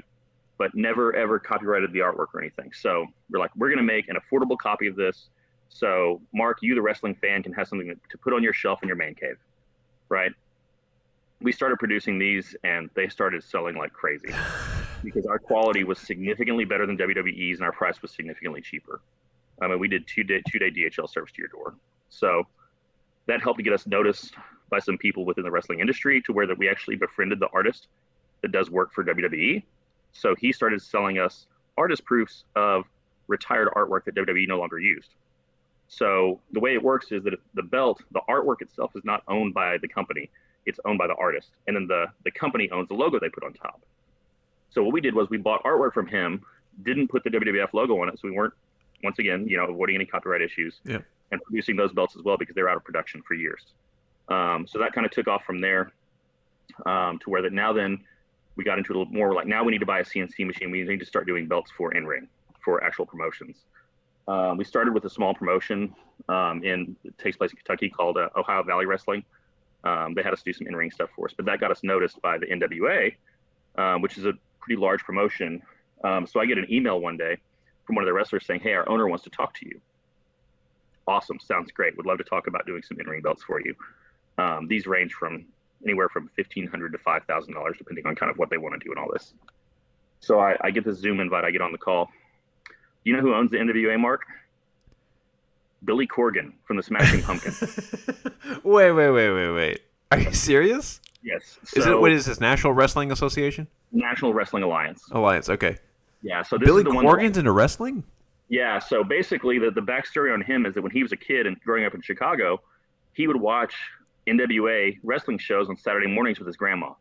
But never ever copyrighted the artwork or anything. So we're like, we're going to make an affordable copy of this. So Mark, you, the wrestling fan, can have something to put on your shelf in your man cave, right? We started producing these and they started selling like crazy because our quality was significantly better than WWE's and our price was significantly cheaper. I mean, we did two-day DHL service to your door. So that helped to get us noticed by some people within the wrestling industry to where that we actually befriended the artist that does work for WWE. So he started selling us artist proofs of retired artwork that WWE no longer used. So the way it works is that the belt, the artwork itself is not owned by the company. It's owned by the artist. And then the company owns the logo they put on top. So what we did was we bought artwork from him, didn't put the WWF logo on it. So we weren't, once again, avoiding any copyright issues and producing those belts as well because they were out of production for years. So that kind of took off from there to where that now then we got into a little more like now we need to buy a CNC machine. We need to start doing belts for in-ring, for actual promotions. We started with a small promotion it takes place in Kentucky called Ohio Valley Wrestling. They had us do some in-ring stuff for us, but that got us noticed by the NWA, which is a pretty large promotion. So I get an email one day from one of the wrestlers saying, "Hey, our owner wants to talk to you." Awesome. Sounds great. Would love to talk about doing some in-ring belts for you. These range from anywhere from $1,500 to $5,000, depending on kind of what they want to do and all this. So I get this Zoom invite. I get on the call. You know who owns the NWA, Mark? Billy Corgan from the Smashing Pumpkins. Wait. Are you serious? Yes. What is this, National Wrestling Association? National Wrestling Alliance. Okay. Yeah. So this Billy is the Corgan's into wrestling? Yeah. So basically, the backstory on him is that when he was a kid and growing up in Chicago, he would watch NWA wrestling shows on Saturday mornings with his grandma.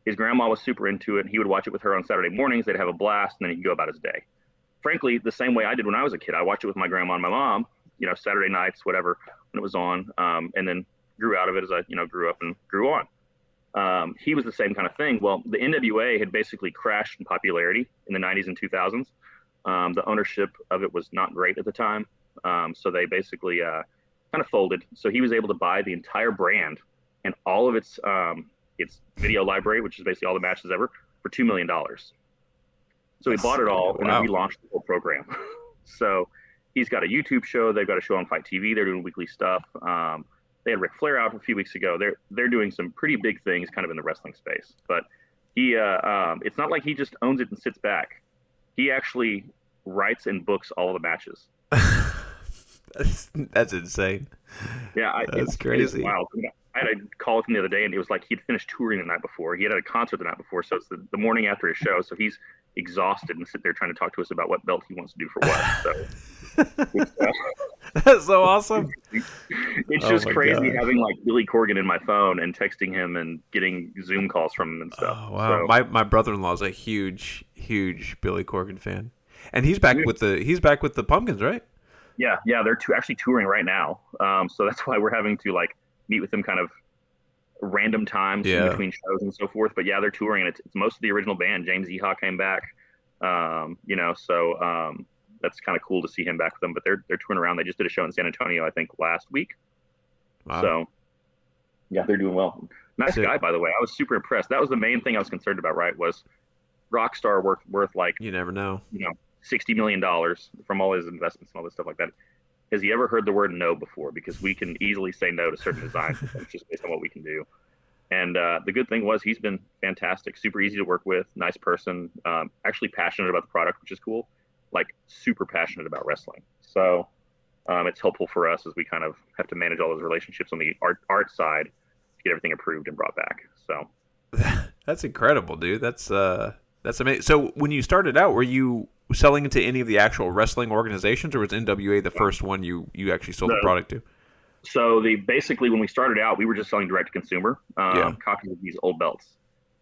His grandma was super into it, and he would watch it with her on Saturday mornings. They'd have a blast, and then he'd go about his day. Frankly, the same way I did when I was a kid. I watched it with my grandma and my mom, Saturday nights, whatever, when it was on, and then grew out of it as I, grew up and grew on. He was the same kind of thing. Well, the NWA had basically crashed in popularity in the 90s and 2000s. The ownership of it was not great at the time. So they basically kind of folded. So he was able to buy the entire brand and all of its video library, which is basically all the matches ever, for $2 million. So he bought it all, and then we launched the whole program. So he's got a YouTube show. They've got a show on Fight TV. They're doing weekly stuff. They had Ric Flair out a few weeks ago. They're doing some pretty big things kind of in the wrestling space. But he it's not like he just owns it and sits back. He actually writes and books all of the matches. That's insane. Yeah, that's crazy. Wow. I had a call with him the other day, and it was like he'd finished touring the night before. He had a concert the night before, so it's the morning after his show. So he's exhausted and sit there trying to talk to us about what belt he wants to do for what. So that's so awesome. It's just crazy having like Billy Corgan in my phone and texting him and getting Zoom calls from him and stuff. Oh, wow. So, my brother-in-law is a huge Billy Corgan fan, and he's back with the Pumpkins, right? Yeah, they're actually touring right now. So that's why we're having to like meet with them kind of random times in between shows and so forth. But yeah, they're touring, and it's most of the original band. James Eha came back, so that's kind of cool to see him back with them. But they're touring around. They just did a show in San Antonio, I think, last week. Wow. So yeah, they're doing well. Nice guy, by the way. I was super impressed. That was the main thing I was concerned about, right? Was Rockstar worth like, you never know, $60 million from all his investments and all this stuff like that. Has he ever heard the word no before? Because we can easily say no to certain designs just based on what we can do. And the good thing was he's been fantastic, super easy to work with, nice person, actually passionate about the product, which is cool, like super passionate about wrestling. So it's helpful for us as we kind of have to manage all those relationships on the art side to get everything approved and brought back. So that's incredible, dude. That's amazing. So when you started out, were you selling into any of the actual wrestling organizations, or was NWA the first one you actually sold the product to? So basically when we started out, we were just selling direct to consumer, Yeah. copies of these old belts.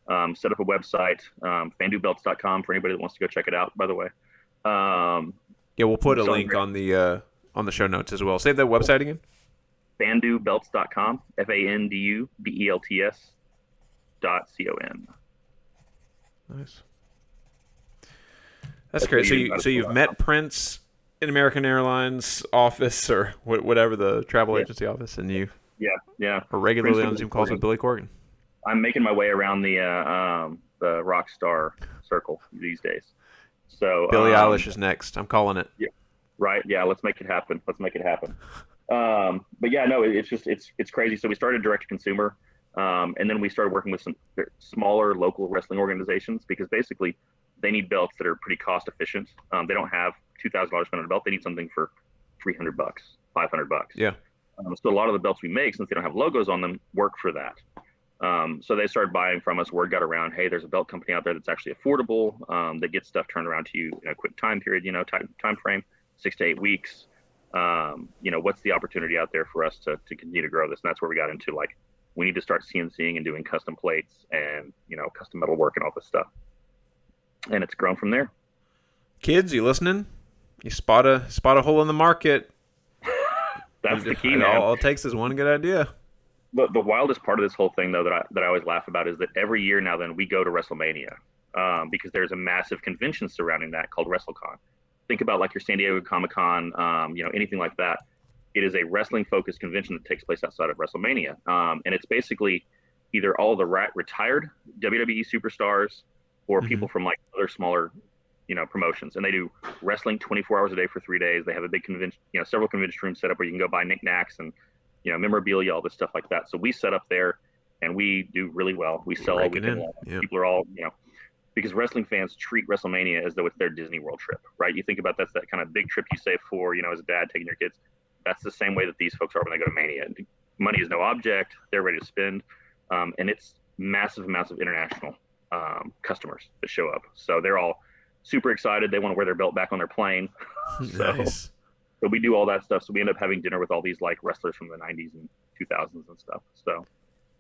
Set up a website, fandubelts.com for anybody that wants to go check it out, by the way. Yeah, we'll put a link on the show notes as well. Say that website again. fandubelts.com, FANDUBELTS.com. Nice. That's great. So you've met Prince in American Airlines office or whatever the travel agency office, and you are regularly on Zoom calls with Billy Corgan. I'm making my way around the rock star circle these days. So Billie Eilish is next. I'm calling it. Yeah, right. Yeah, let's make it happen. But yeah, no, it's crazy. So we started direct to consumer, and then we started working with some smaller local wrestling organizations because basically they need belts that are pretty cost efficient. They don't have $2,000 spent on a belt. They need something for $300, $500. Yeah. So a lot of the belts we make, since they don't have logos on them, work for that. So they started buying from us. Word got around, hey, there's a belt company out there that's actually affordable, that gets stuff turned around to you in a quick time period, time frame, 6 to 8 weeks. What's the opportunity out there for us to continue to grow this? And that's where we got into, like, we need to start CNCing and doing custom plates and, custom metal work and all this stuff. And it's grown from there. Kids, you listening? You spot a hole in the market. That's the key, man. All it takes is one good idea. The wildest part of this whole thing, though, that I always laugh about is that every year now then we go to WrestleMania, because there's a massive convention surrounding that called WrestleCon. Think about like your San Diego Comic-Con, anything like that. It is a wrestling-focused convention that takes place outside of WrestleMania, and it's basically either all the retired WWE superstars or people from like other smaller, promotions, and they do wrestling 24 hours a day for 3 days. They have a big convention, several convention rooms set up where you can go buy knickknacks and memorabilia, all this stuff like that. So we set up there and we do really well. We sell all weekend long. Yep. People are all, because wrestling fans treat WrestleMania as though it's their Disney World trip, right? You think about that kind of big trip you save for, as a dad taking your kids. That's the same way that these folks are when they go to Mania. Money is no object. They're ready to spend. And it's massive international customers that show up. So they're all super excited. They want to wear their belt back on their plane. Nice. So we do all that stuff. So we end up having dinner with all these like wrestlers from the 90s and 2000s and stuff. So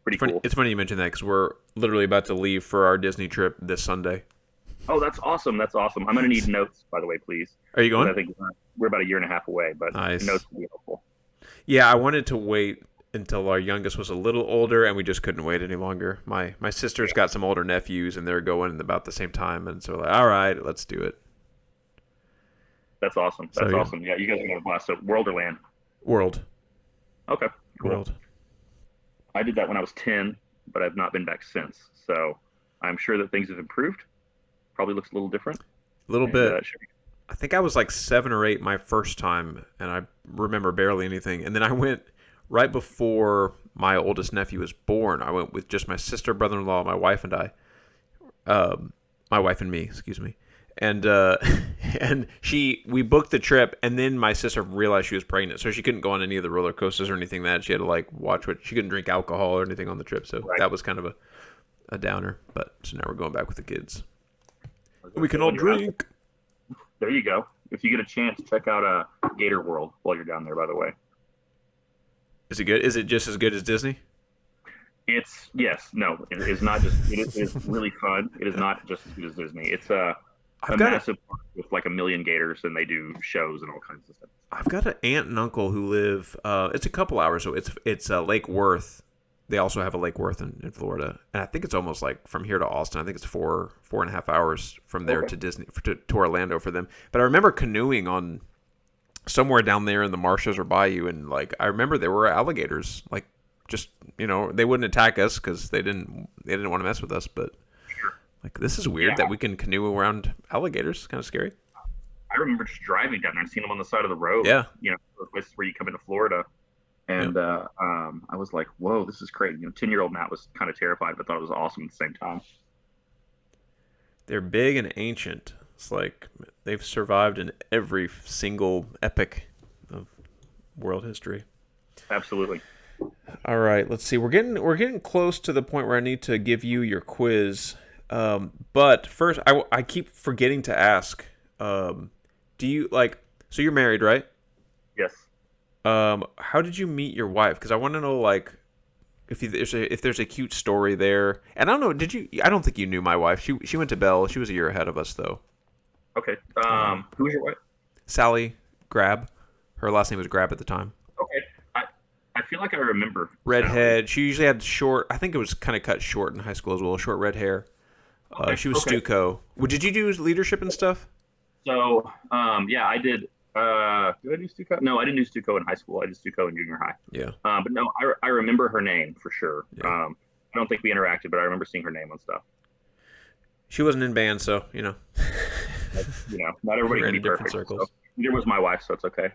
pretty cool. It's funny you mentioned that because we're literally about to leave for our Disney trip this Sunday. Oh, that's awesome. I'm going to need notes, by the way, please. Are you going? I think we're about a year and a half away, but nice. Notes would be helpful. Yeah, I wanted to wait until our youngest was a little older, and we just couldn't wait any longer. My sister's got some older nephews, and they're going at about the same time, and so we're like, all right, let's do it. That's awesome. That's awesome. Yeah, you guys are going to have a blast. So World or Land? World. Okay, cool. World. I did that when I was 10, but I've not been back since. So I'm sure that things have improved. Probably looks a little different. A little bit. I think I was like 7 or 8 my first time, and I remember barely anything. And then I went right before my oldest nephew was born. I went with just my sister, brother-in-law, my wife, and I. My wife and me, excuse me. And we booked the trip, and then my sister realized she was pregnant, so she couldn't go on any of the roller coasters or anything that she had to like watch what she couldn't drink alcohol or anything on the trip. So That was kind of a downer. But so now we're going back with the kids. We can all drink. There you go. If you get a chance, check out Gator World while you're down there. By the way, is it good? Is it just as good as Disney? It is not just. It is really fun. It is not just as good as Disney. It's a massive park with like 1 million gators, and they do shows and all kinds of stuff. I've got an aunt and uncle who live. It's a couple hours, so it's Lake Worth. They also have a Lake Worth in Florida, and I think it's almost like from here to Austin. I think it's 4.5 hours from there to Disney to Orlando for them. But I remember canoeing on somewhere down there in the marshes or bayou, and like I remember there were alligators. Like just they wouldn't attack us because they didn't want to mess with us. But like this is weird that we can canoe around alligators. It's kind of scary. I remember just driving down there and seeing them on the side of the road. Yeah, places where you come into Florida. And I was like, whoa, this is crazy. 10-year-old Matt was kind of terrified, but thought it was awesome at the same time. They're big and ancient. It's like they've survived in every single epic of world history. Absolutely. All right, let's see. We're getting close to the point where I need to give you your quiz. But first, I keep forgetting to ask. Do you like? So you're married, right? Yes. How did you meet your wife? Because I want to know like if there's a cute story there. And I don't know. Did you? I don't think you knew my wife. She went to Bell. She was a year ahead of us though. Okay. Who was your wife? Sally Grab. Her last name was Grab at the time. Okay. I feel like I remember. Redhead. She usually had short. I think it was kind of cut short in high school as well. Short red hair. Okay. She was Okay. Stuco. Did you do leadership and stuff? So, yeah, I did. Did I do Stuco? No, I didn't do Stuco in high school. I did Stuco in junior high. Yeah. But no, I remember her name for sure. Yeah. I don't think we interacted, but I remember seeing her name on stuff. She wasn't in band, so Not everybody We're can in be different perfect. circles. So, neither was my wife, so it's okay.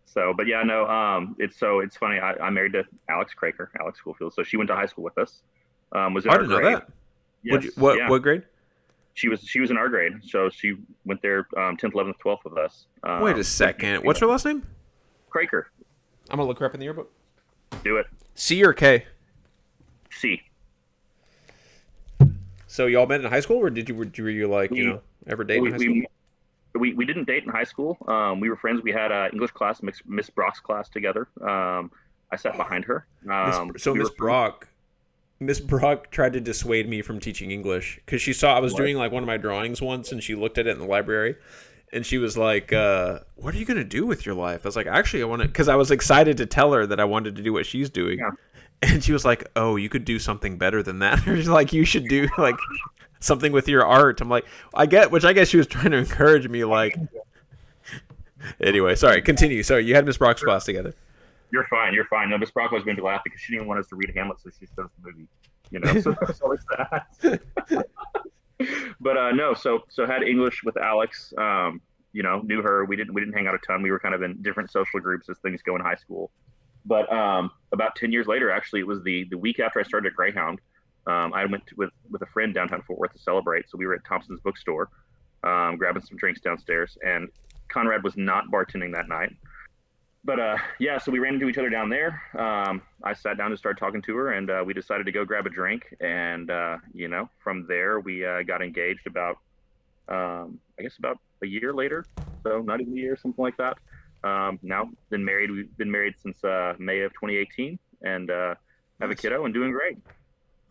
So, but yeah, no, it's funny. I married to Alex Schoolfield. So she went to high school with us. Was in I our didn't know grade. that. Yes, yeah. What grade? She was in our grade, so she went there 10th, 11th, 12th with us. Wait a second. What's her last name? Craker. I'm gonna look her up in the yearbook. Do it. C or K? C. So y'all met in high school, or were you like ever date in high school? We didn't date in high school. We were friends. We had English class, Miss Brock's class together. I sat behind her. Miss Brock tried to dissuade me from teaching English because she saw I was doing like one of my drawings once, and she looked at it in the library, and she was like, "What are you gonna do with your life?" I was like, "Actually, I want to," because I was excited to tell her that I wanted to do what she's doing, Yeah. and she was like, "Oh, you could do something better than that." Or she's like, "You should do like something with your art." I'm like, I guess she was trying to encourage me. Like, anyway, sorry, continue. Sorry, you had Miss Brock's class together. You're fine. You're fine. No, Miss Brock was going to laugh because she didn't want us to read Hamlet, so she showed us the movie. So it's that. But no, so had English with Alex. Knew her. We didn't hang out a ton. We were kind of in different social groups as things go in high school. But about 10 years later, actually, it was the week after I started at Greyhound. I went with a friend downtown Fort Worth to celebrate. So we were at Thompson's bookstore, grabbing some drinks downstairs, and Conrad was not bartending that night. But yeah, so we ran into each other down there. I sat down to start talking to her, and we decided to go grab a drink. And from there we got engaged about I guess about a year later. So not even a year, something like that. Now been married. We've been married since May of 2018, and have a kiddo and doing great.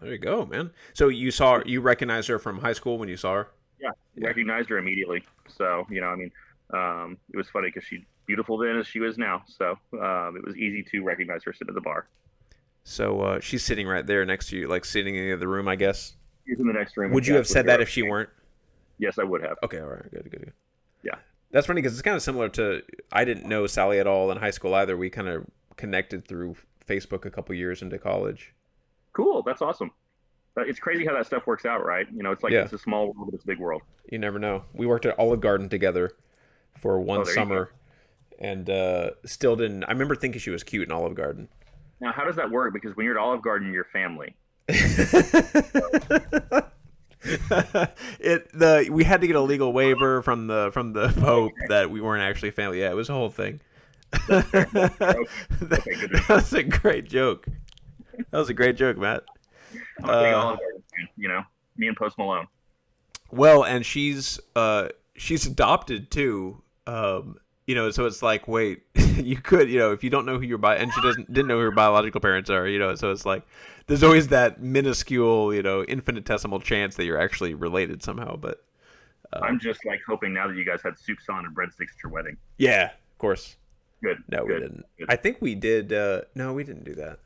There you go, man. So you recognized her from high school when you saw her? Yeah, recognized her immediately. So it was funny because she's beautiful then as she was now. So it was easy to recognize her sitting at the bar. So she's sitting right there next to you, like sitting in the other room, I guess. She's in the next room. Would you have said that if she weren't? Yes, I would have. Okay, all right, good. Yeah. That's funny because it's kind of similar to, I didn't know Sally at all in high school either. We kind of connected through Facebook a couple years into college. Cool. That's awesome. It's crazy how that stuff works out, right? It's like It's a small world, but it's a big world. You never know. We worked at Olive Garden together for one summer, and still didn't. I remember thinking she was cute in Olive Garden. Now, how does that work? Because when you're at Olive Garden, you're family. We had to get a legal waiver from the Pope that we weren't actually family. Yeah, it was a whole thing. That was a great joke. That was a great joke, Matt. Olive Garden, me and Post Malone. Well, and she's adopted too. So it's like, wait, you could, if you don't know who your and she didn't know who her biological parents are, so it's like there's always that minuscule, infinitesimal chance that you're actually related somehow. But I'm just like hoping now that you guys had soups on and breadsticks at your wedding. Yeah, of course. Good. No, we didn't. Good. I think we did. No, we didn't do that.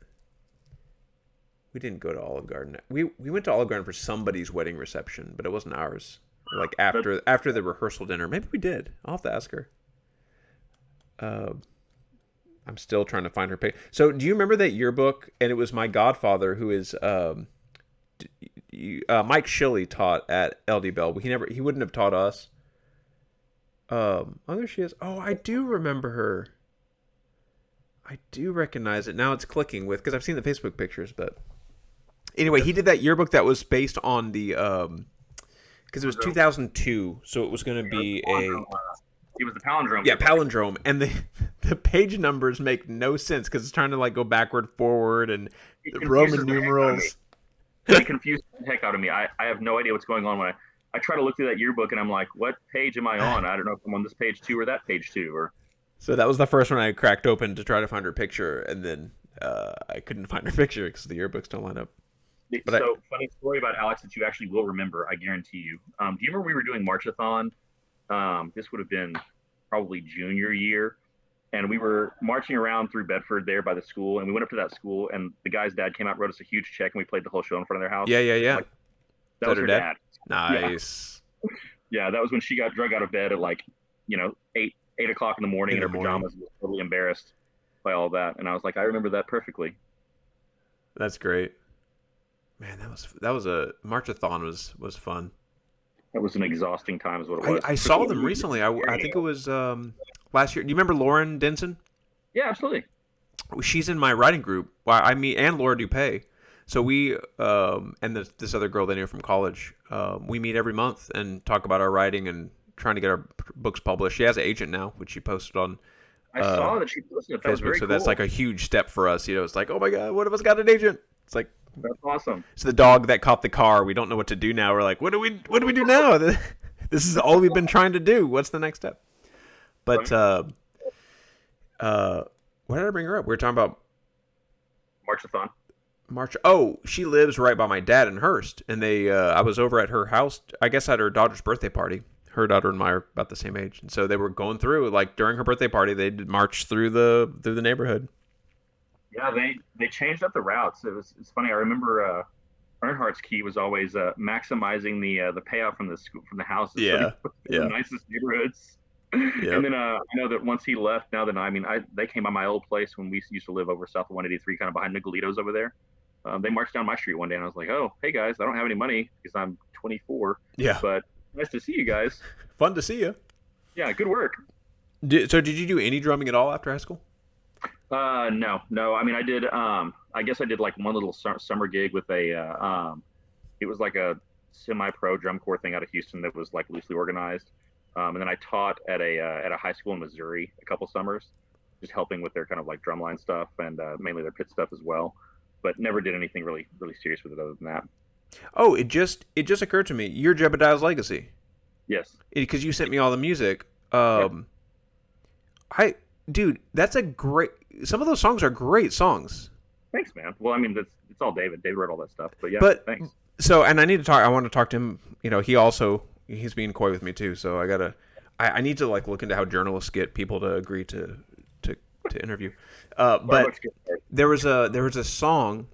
We didn't go to Olive Garden. We went to Olive Garden for somebody's wedding reception, but it wasn't ours. Like after the rehearsal dinner. Maybe we did. I'll have to ask her. I'm still trying to find her page. So do you remember that yearbook? And it was my godfather who is Mike Shilley taught at LD Bell. He wouldn't have taught us. Oh, there she is. Oh, I do remember her. I do recognize it. Now it's clicking because I've seen the Facebook pictures, but anyway, he did that yearbook that was based on the because it was 2002, so it was going to be It was the palindrome. Yeah, palindrome, and the page numbers make no sense because it's trying to like go backward, forward, and Roman numerals. It confused the heck out of me. I have no idea what's going on when I I try to look through that yearbook and I'm like, what page am I on? I don't know if I'm on this page two or that page two. Or So that was the first one I cracked open to try to find her picture, and then I couldn't find her picture because the yearbooks don't line up. But so funny story about Alex that you actually will remember, I guarantee you. Do you remember we were doing Marchathon? This would have been probably junior year, and we were marching around through Bedford there by the school, and we went up to that school, and the guy's dad came out, wrote us a huge check, and we played the whole show in front of their house. yeah, yeah, yeah. Like, that Is was that her dad? dad. Yeah, Nice. yeah, that was when she got drug out of bed at like, 8 o'clock in the morning in her pajamas and was totally embarrassed by all that. And I was like, I remember that perfectly. That's great. Man, that was a Marchathon was fun. That was an exhausting time, is what it was. I saw them recently. I think it was last year. Do you remember Lauren Denson? Yeah, absolutely. She's in my writing group. Well, I meet and Laura Dupay. So we and this other girl they knew from college. We meet every month and talk about our writing and trying to get our books published. She has an agent now, which she posted on I saw that she posted it. That was Facebook. very So cool. that's like a huge step for us. It's like, oh my god, one of us got an agent. It's like that's awesome. it's the dog that caught the car. We don't know what to do now. We're like, what do we do now? This is all we've been trying to do. What's the next step? But why did I bring her up? We were talking about Marchathon. March. Oh, she lives right by my dad in Hearst, and I was over at her house. I guess at her daughter's birthday party. Her daughter and I are about the same age, and so they were going through like during her birthday party. They did march through the neighborhood. Yeah, they changed up the routes. It's funny. I remember Earnhardt's key was always maximizing the payout from the houses. Yeah, so the nicest neighborhoods. Yep. And then I know that once he left, they came by my old place when we used to live over south of 183, kind of behind Miguelito's over there. They marched down my street one day, and I was like, "Oh, hey guys, I don't have any money because I'm 24. Yeah, but nice to see you guys. Fun to see you. Yeah, good work." So did you do any drumming at all after high school? No. I mean, I did. I guess I did like one little summer gig with it was like a semi-pro drum corps thing out of Houston that was like loosely organized. And then I taught at a high school in Missouri a couple summers, just helping with their kind of like drumline stuff and mainly their pit stuff as well. But never did anything really serious with it other than that. Oh, it just occurred to me. You're Jebediah's Legacy. Yes. Because you sent me all the music. Dude, that's a great. Some of those songs are great songs. Thanks, man. Well, I mean, it's all David. David wrote all that stuff. But yeah, thanks. So, and I want to talk to him. He's being coy with me too. So I need to like look into how journalists get people to agree to interview. But there was a song,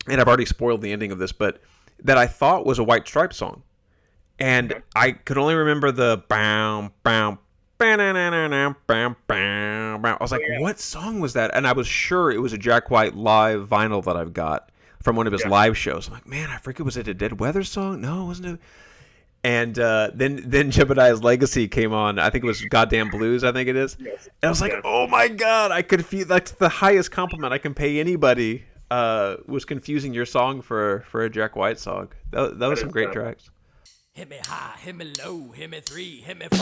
and I've already spoiled the ending of this, but that I thought was a White Stripes song, and I could only remember the bow bow. I was like, what song was that? And I was sure it was a Jack White live vinyl that I've got from one of his live shows. I'm like, man, I forget, was it a Dead Weather song? No, wasn't it? And then Jebediah's Legacy came on. I think it was Goddamn Blues, I think it is. Yes. And I was like, oh my God, I could feel that's the highest compliment I can pay anybody. Was confusing your song for a Jack White song. That was some great tracks. Hit me high, hit me low, hit me 3, hit me 4.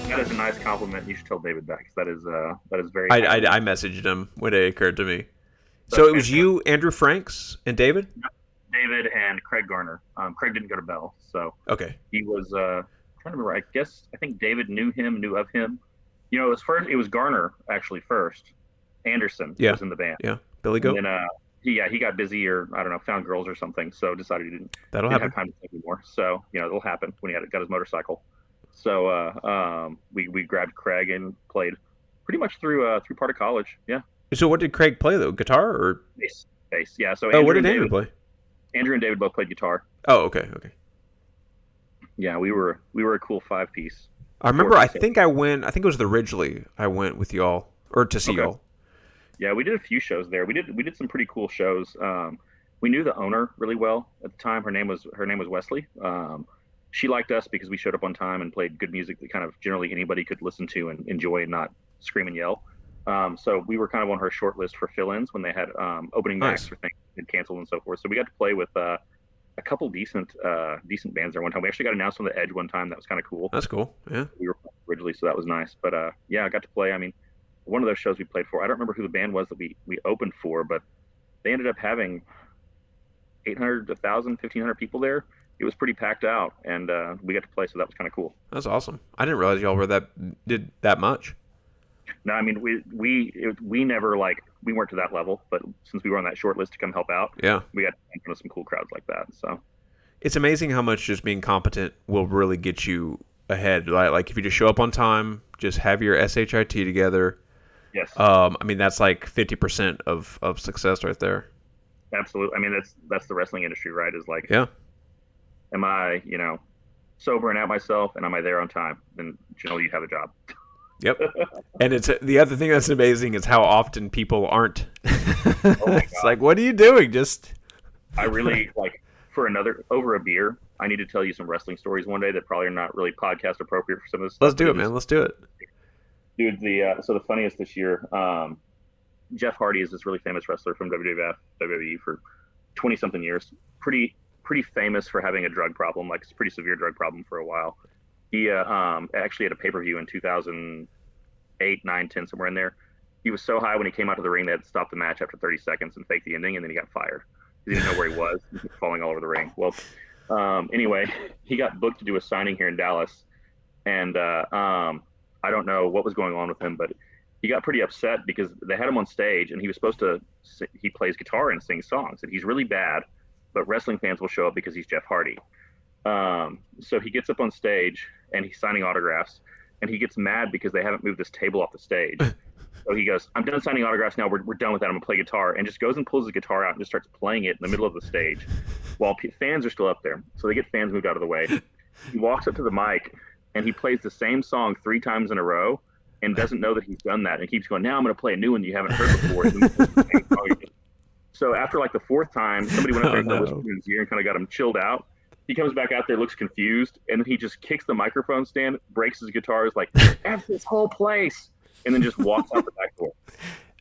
That is a nice compliment. You should tell David that because that is very. I messaged him when it occurred to me. So it was you, Andrew Franks, and David. David and Craig Garner. Craig didn't go to Bell, so okay. He was trying to remember. I think David knew of him. It was Garner actually first. Anderson was in the band. Yeah, Billy Goat. And he got busy or I don't know, found girls or something, so decided he didn't have time to sing anymore. So it'll happen when he got his motorcycle. So we grabbed Craig and played pretty much through part of college. Yeah. So what did Craig play though? Guitar or bass? Yeah. So what did Andrew play? Andrew and David both played guitar. Oh, okay. Yeah, we were a cool 5-piece. I remember. I think it was the Ridgely. I went with y'all or to see y'all. Yeah, we did a few shows there. We did some pretty cool shows. We knew the owner really well at the time. Her name was Wesley. She liked us because we showed up on time and played good music that kind of generally anybody could listen to and enjoy and not scream and yell. So we were kind of on her short list for fill-ins when they had opening acts or things had canceled and so forth. So we got to play with a a couple decent bands there one time. We actually got announced on the Edge one time. That was kind of cool. That's cool. Yeah. We were originally, so that was nice. But yeah, I got to play. I mean, one of those shows we played for, I don't remember who the band was that we opened for, but they ended up having 800 to 1,000, 1,500 people there. It was pretty packed out, and we got to play, so that was kind of cool. That's awesome. I didn't realize y'all did that much. No, I mean we never we weren't to that level, but since we were on that short list to come help out, yeah, we got in front of some cool crowds like that. So it's amazing how much just being competent will really get you ahead. Like if you just show up on time, just have your SHIT together. Yes. I mean that's like 50% of success right there. Absolutely. I mean that's the wrestling industry, right? Is like, yeah. Am I sobering out myself, and am I there on time? Then generally you have a job. Yep. And it's the other thing that's amazing is how often people aren't. It's like, what are you doing? Just I really for over a beer, I need to tell you some wrestling stories one day that probably are not really podcast appropriate for some of this stuff. Let's do it, man. Let's do it. Dude, so the funniest this year, Jeff Hardy is this really famous wrestler from WWE for 20 something years. Pretty famous for having a drug problem, like a pretty severe drug problem for a while. He actually had a pay-per-view in 2008, 9, 10, somewhere in there. He was so high when he came out to the ring, they had to stop the match after 30 seconds and fake the ending, and then he got fired. He didn't know where he was. He was falling all over the ring. Well, anyway, he got booked to do a signing here in Dallas, and I don't know what was going on with him, but he got pretty upset because they had him on stage, and he was supposed to he plays guitar and sings songs, and he's really bad, but wrestling fans will show up because he's Jeff Hardy. So he gets up on stage and he's signing autographs, and he gets mad because they haven't moved this table off the stage. So he goes, I'm done signing autographs now. We're done with that. I'm gonna play guitar, and just goes and pulls his guitar out and just starts playing it in the middle of the stage while fans are still up there. So they get fans moved out of the way. He walks up to the mic and he plays the same song 3 times in a row and doesn't know that he's done that, and keeps going, now I'm going to play a new one you haven't heard before. So after the 4th time, somebody went up there and listened to his ear and kind of got him chilled out. He comes back out there, looks confused, and then he just kicks the microphone stand, breaks his guitar, is like, F this whole place, and then just walks out the back door.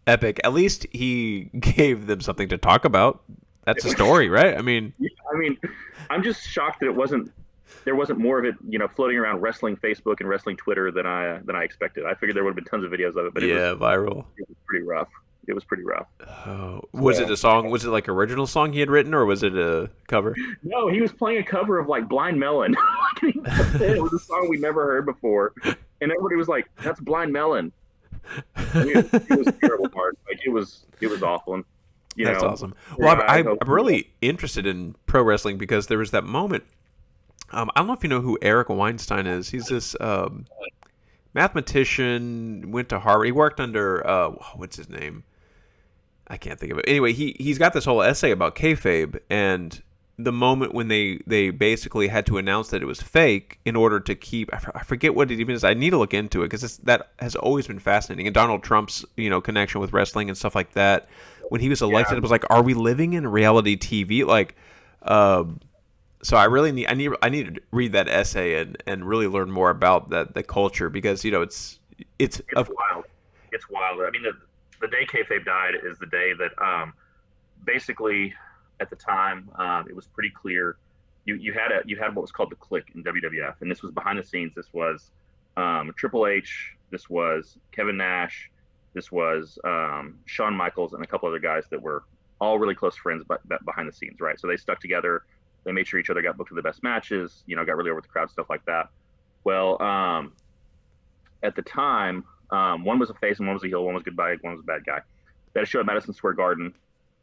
Epic. At least he gave them something to talk about. That's a story, right? I mean, I'm just shocked that there wasn't more of it, floating around wrestling Facebook and wrestling Twitter than I expected. I figured there would have been tons of videos of it, but viral. It was pretty rough. It was pretty rough. Oh, was it a song? Was it like original song he had written, or was it a cover? No, he was playing a cover of Blind Melon. It was a song we never heard before, and everybody was like, "That's Blind Melon." It was terrible part. It was awful. And, that's awesome. Well, I'm really interested in pro wrestling because there was that moment. I don't know if you know who Eric Weinstein is. He's this mathematician, went to Harvard. He worked under what's his name? I can't think of it. Anyway, he's got this whole essay about kayfabe, and the moment when they basically had to announce that it was fake in order to keep, I forget what it even is. I need to look into it because that has always been fascinating. And Donald Trump's connection with wrestling and stuff like that. When he was elected, it was like, are we living in reality TV? So I really need to read that essay and really learn more about the culture because it's wild. It's wild. I mean, the day kayfabe died is the day that basically at the time it was pretty clear you had what was called the clique in WWF, and this was behind the scenes. This was Triple H, this was Kevin Nash, this was Shawn Michaels, and a couple other guys that were all really close friends, but behind the scenes, right? So they stuck together. They made sure each other got booked to the best matches, got really over with the crowd, stuff like that. Well, at the time, one was a face and one was a heel, one was good guy, one was a bad guy. They had a show at Madison Square Garden,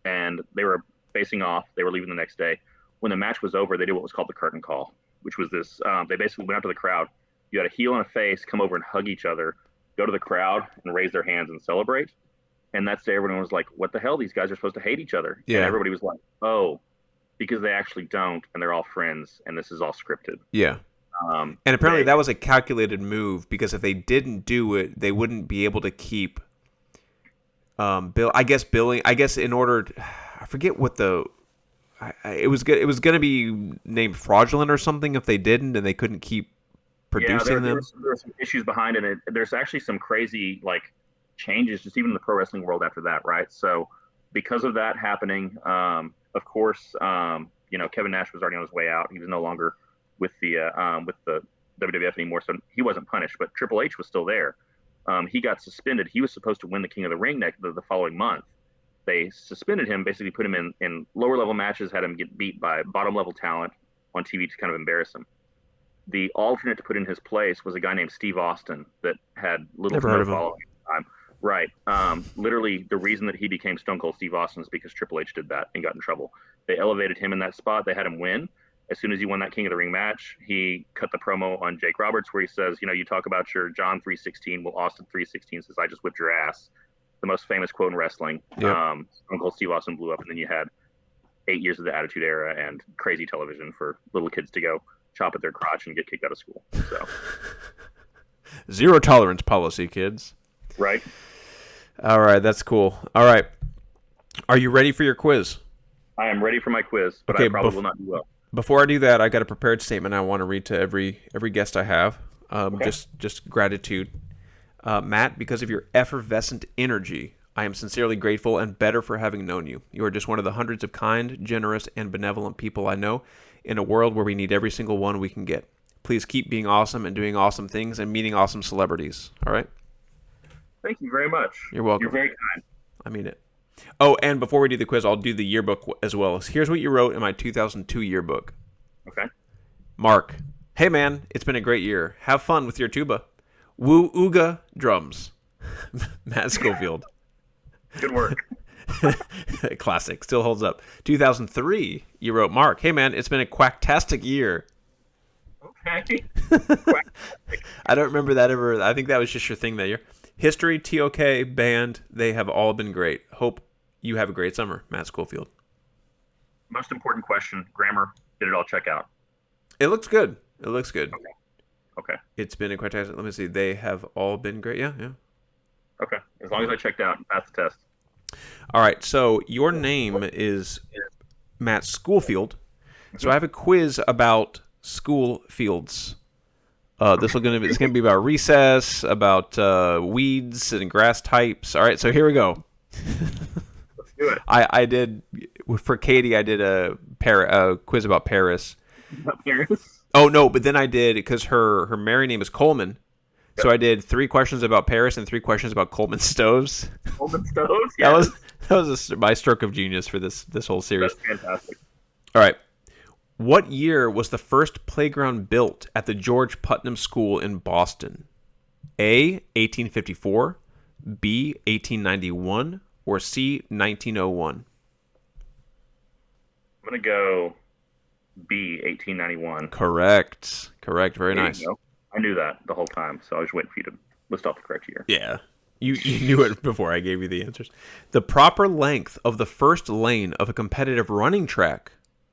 and they were facing off. They were leaving the next day. When the match was over, they did what was called the curtain call, which was this. They basically went out to the crowd. You had a heel and a face come over and hug each other, go to the crowd and raise their hands and celebrate. And that's day everyone was like, what the hell? These guys are supposed to hate each other. Yeah. And everybody was like, oh, because they actually don't, and they're all friends, and this is all scripted. Yeah. And apparently that was a calculated move because if they didn't do it, they wouldn't be able to keep billing. I guess in order, I forget what it was good. It was going to be named fraudulent or something if they didn't, and they couldn't keep producing them. There were some issues behind it. There's actually some crazy changes just even in the pro wrestling world after that, right? So because of that happening, of course, Kevin Nash was already on his way out. He was no longer with the WWF anymore, so he wasn't punished. But Triple H was still there. He got suspended. He was supposed to win the King of the Ring the following month. They suspended him, basically put him in lower level matches, had him get beat by bottom level talent on TV to kind of embarrass him. The alternate to put in his place was a guy named Steve Austin that had little to no following at the time. Right. Literally, the reason that he became Stone Cold Steve Austin is because Triple H did that and got in trouble. They elevated him in that spot. They had him win. As soon as he won that King of the Ring match, he cut the promo on Jake Roberts where he says, you talk about your John 3:16. Well, Austin 3:16 says, I just whipped your ass. The most famous quote in wrestling. Yep. Stone Cold Steve Austin blew up, and then you had 8 years of the Attitude Era and crazy television for little kids to go chop at their crotch and get kicked out of school. So, zero tolerance policy, kids. Right. All right, that's cool. All right, are you ready for your quiz? I am ready for my quiz, but I probably will not do well. Before I do that, I got a prepared statement I want to read to every guest I have. Okay. Just gratitude. Matt, because of your effervescent energy, I am sincerely grateful and better for having known you. You are just one of the hundreds of kind, generous, and benevolent people I know in a world where we need every single one we can get. Please keep being awesome and doing awesome things and meeting awesome celebrities. All right? Thank you very much. You're welcome. You're very kind. I mean it. Oh, and before we do the quiz, I'll do the yearbook as well. Here's what you wrote in my 2002 yearbook. Okay. Mark, hey man, it's been a great year. Have fun with your tuba. Woo ooga drums. Matt Schoolfield. Good work. Classic. Still holds up. 2003, you wrote, Mark, hey man, it's been a quacktastic year. Okay. I don't remember that ever. I think that was just your thing that year. History, TOK, band, they have all been great. Hope you have a great summer, Matt Schoolfield. Most important question, grammar, did it all check out? It looks good. It looks good. Okay. It's been a quacktastic. Let me see. They have all been great. Yeah. Okay. As long as I checked out, that's the test. All right. So your name is Matt Schoolfield. So I have a quiz about school fields. It's gonna be about recess, about weeds and grass types. All right. So here we go. Let's do it. I did for Katie. I did a quiz about Paris. About Paris? Oh no! But then I did because her married name is Coleman. So I did 3 questions about Paris and 3 questions about Coleman stoves. Coleman stoves? Yeah. That was my stroke of genius for this whole series. That's fantastic. All right. What year was the first playground built at the George Putnam School in Boston? A, 1854, B, 1891, or C, 1901? I'm going to go B, 1891. Correct. Very nice. I knew that the whole time, so I was waiting for you to list off the correct year. Yeah. You knew it before I gave you the answers. The proper length of the first lane of a competitive running track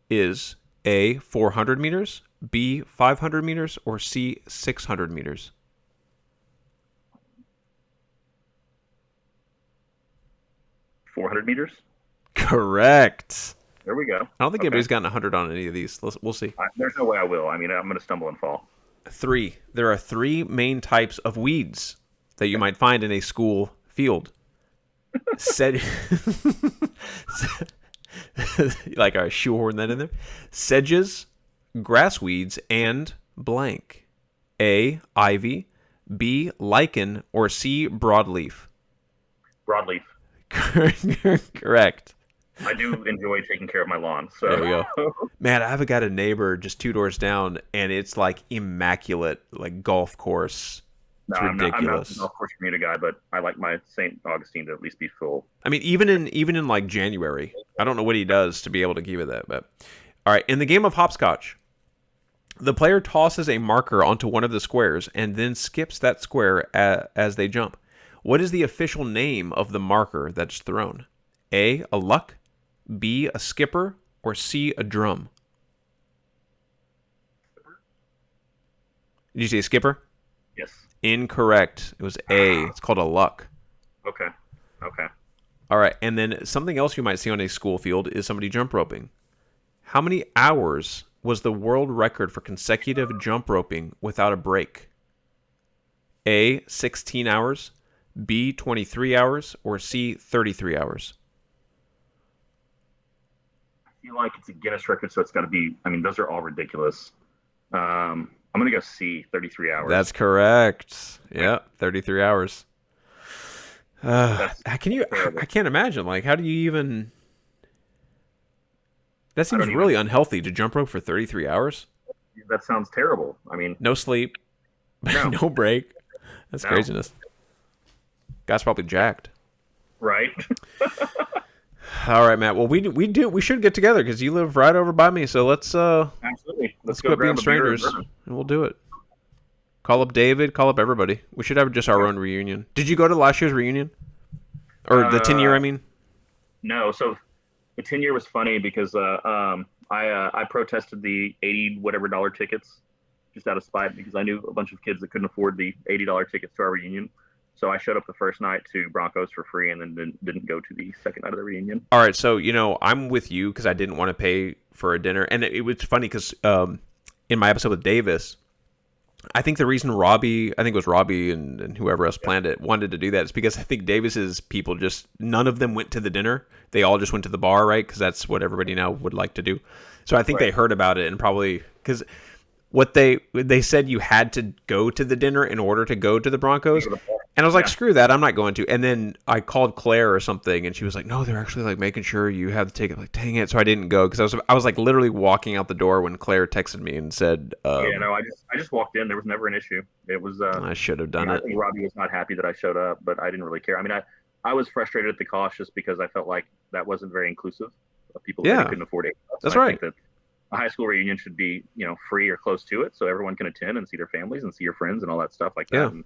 is A, 400 meters, B, 500 meters, or C, 600 meters? $400 meters? Correct. There we go. I don't think anybody's gotten 100 on any of these. We'll see. There's no way I will. I mean, I'm going to stumble and fall. 3. There are 3 main types of weeds that you might find in a school field. Like a shoehorn that in there. Sedges, grass weeds, and blank. A, ivy, B, lichen, or C, broadleaf. Broadleaf. Correct. I do enjoy taking care of my lawn. So there we go. Man, I've got a neighbor just 2 doors down, and it's like immaculate, like golf course. It's ridiculous. I'm not a golf course community guy, but I like my St. Augustine to at least be full. I mean, even in like January, I don't know what he does to be able to keep it that. But all right, in the game of hopscotch, the player tosses a marker onto one of the squares and then skips that square as they jump. What is the official name of the marker that's thrown? A luck, B, a skipper, or C, a drum? Did you say skipper? Yes. Incorrect. It was A. It's called a luck. Okay. All right, and then something else you might see on a school field is somebody jump roping. How many hours was the world record for consecutive jump roping without a break? A, 16 hours, B, 23 hours, or C, 33 hours? feel like it's a Guinness record, so it's got to be. I mean, those are all ridiculous. I'm gonna go C, 33 hours. That's correct. Yeah, 33 hours. That's Can you? terrible. I can't imagine. Like, how do you even? That seems don't really unhealthy to jump rope for 33 hours. That sounds terrible. I mean, No sleep, No. no break. That's No. craziness. Guy's probably jacked. right? All right, Matt. Well, we should get together because you live right over by me. So let's Absolutely. let's quit being grab a beer and strangers, burn. and we'll do it. Call up David. Call up everybody. We should have just our own reunion. Did you go to last year's reunion, or the 10-year? I mean, No, so the 10-year was funny because I protested the $80 whatever dollar tickets just out of spite because I knew a bunch of kids that couldn't afford the $80 tickets to our reunion. So I showed up the first night to Broncos for free and then didn't go to the second night of the reunion. all right. So I'm with you because I didn't want to pay for a dinner, and it was funny because in my episode with Davis, I think the reason Robbie and whoever else planned it wanted to do that is because I think Davis's people none of them went to the dinner. They all just went to the bar, right? Because that's what everybody now would like to do. So I think they heard about it and probably because what they said you had to go to the dinner in order to go to the Broncos. And I was like, screw that, I'm not going to. And then I called Claire or something, and she was like, no, they're actually like making sure you have the ticket. Like, dang it. So I didn't go because I was like literally walking out the door when Claire texted me and said, I just walked in. There was never an issue. It was. I should have done I it. think Robbie was not happy that I showed up, but I didn't really care. I mean, I was frustrated at the cost just because I felt like that wasn't very inclusive of people that couldn't afford it. That's I right. think that a high school reunion should be, free or close to it, so everyone can attend and see their families and see your friends and all that stuff like that. Yeah. And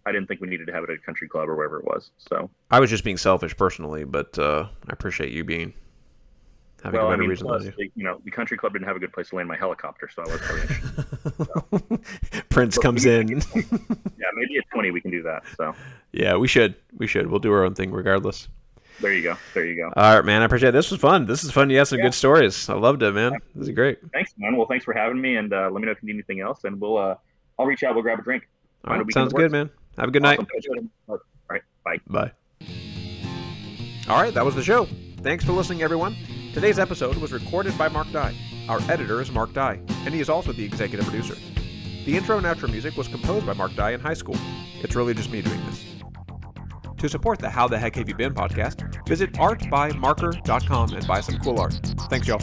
I didn't think we needed to have it at a country club or wherever it was. So I was just being selfish personally, but I appreciate you having a better reason plus, than you. the country club didn't have a good place to land my helicopter, so I wasn't really interested. Prince comes in. Yeah, maybe at 20 we can do that. So Yeah, we should. We'll do our own thing regardless. there you go. All right, man. I appreciate it. This was fun. You had some good stories. I loved it, man. This is great. Thanks, man. Well, thanks for having me, and let me know if you need anything else, and I'll reach out. We'll grab a drink. All right, sounds good, man. Have a good night. All right, bye. Bye. All right, that was the show. Thanks for listening, everyone. Today's episode was recorded by Mark Dye. Our editor is Mark Dye, and he is also the executive producer. The intro and outro music was composed by Mark Dye in high school. It's really just me doing this. To support the How the Heck Have You Been podcast, visit artbymarker.com and buy some cool art. Thanks, y'all.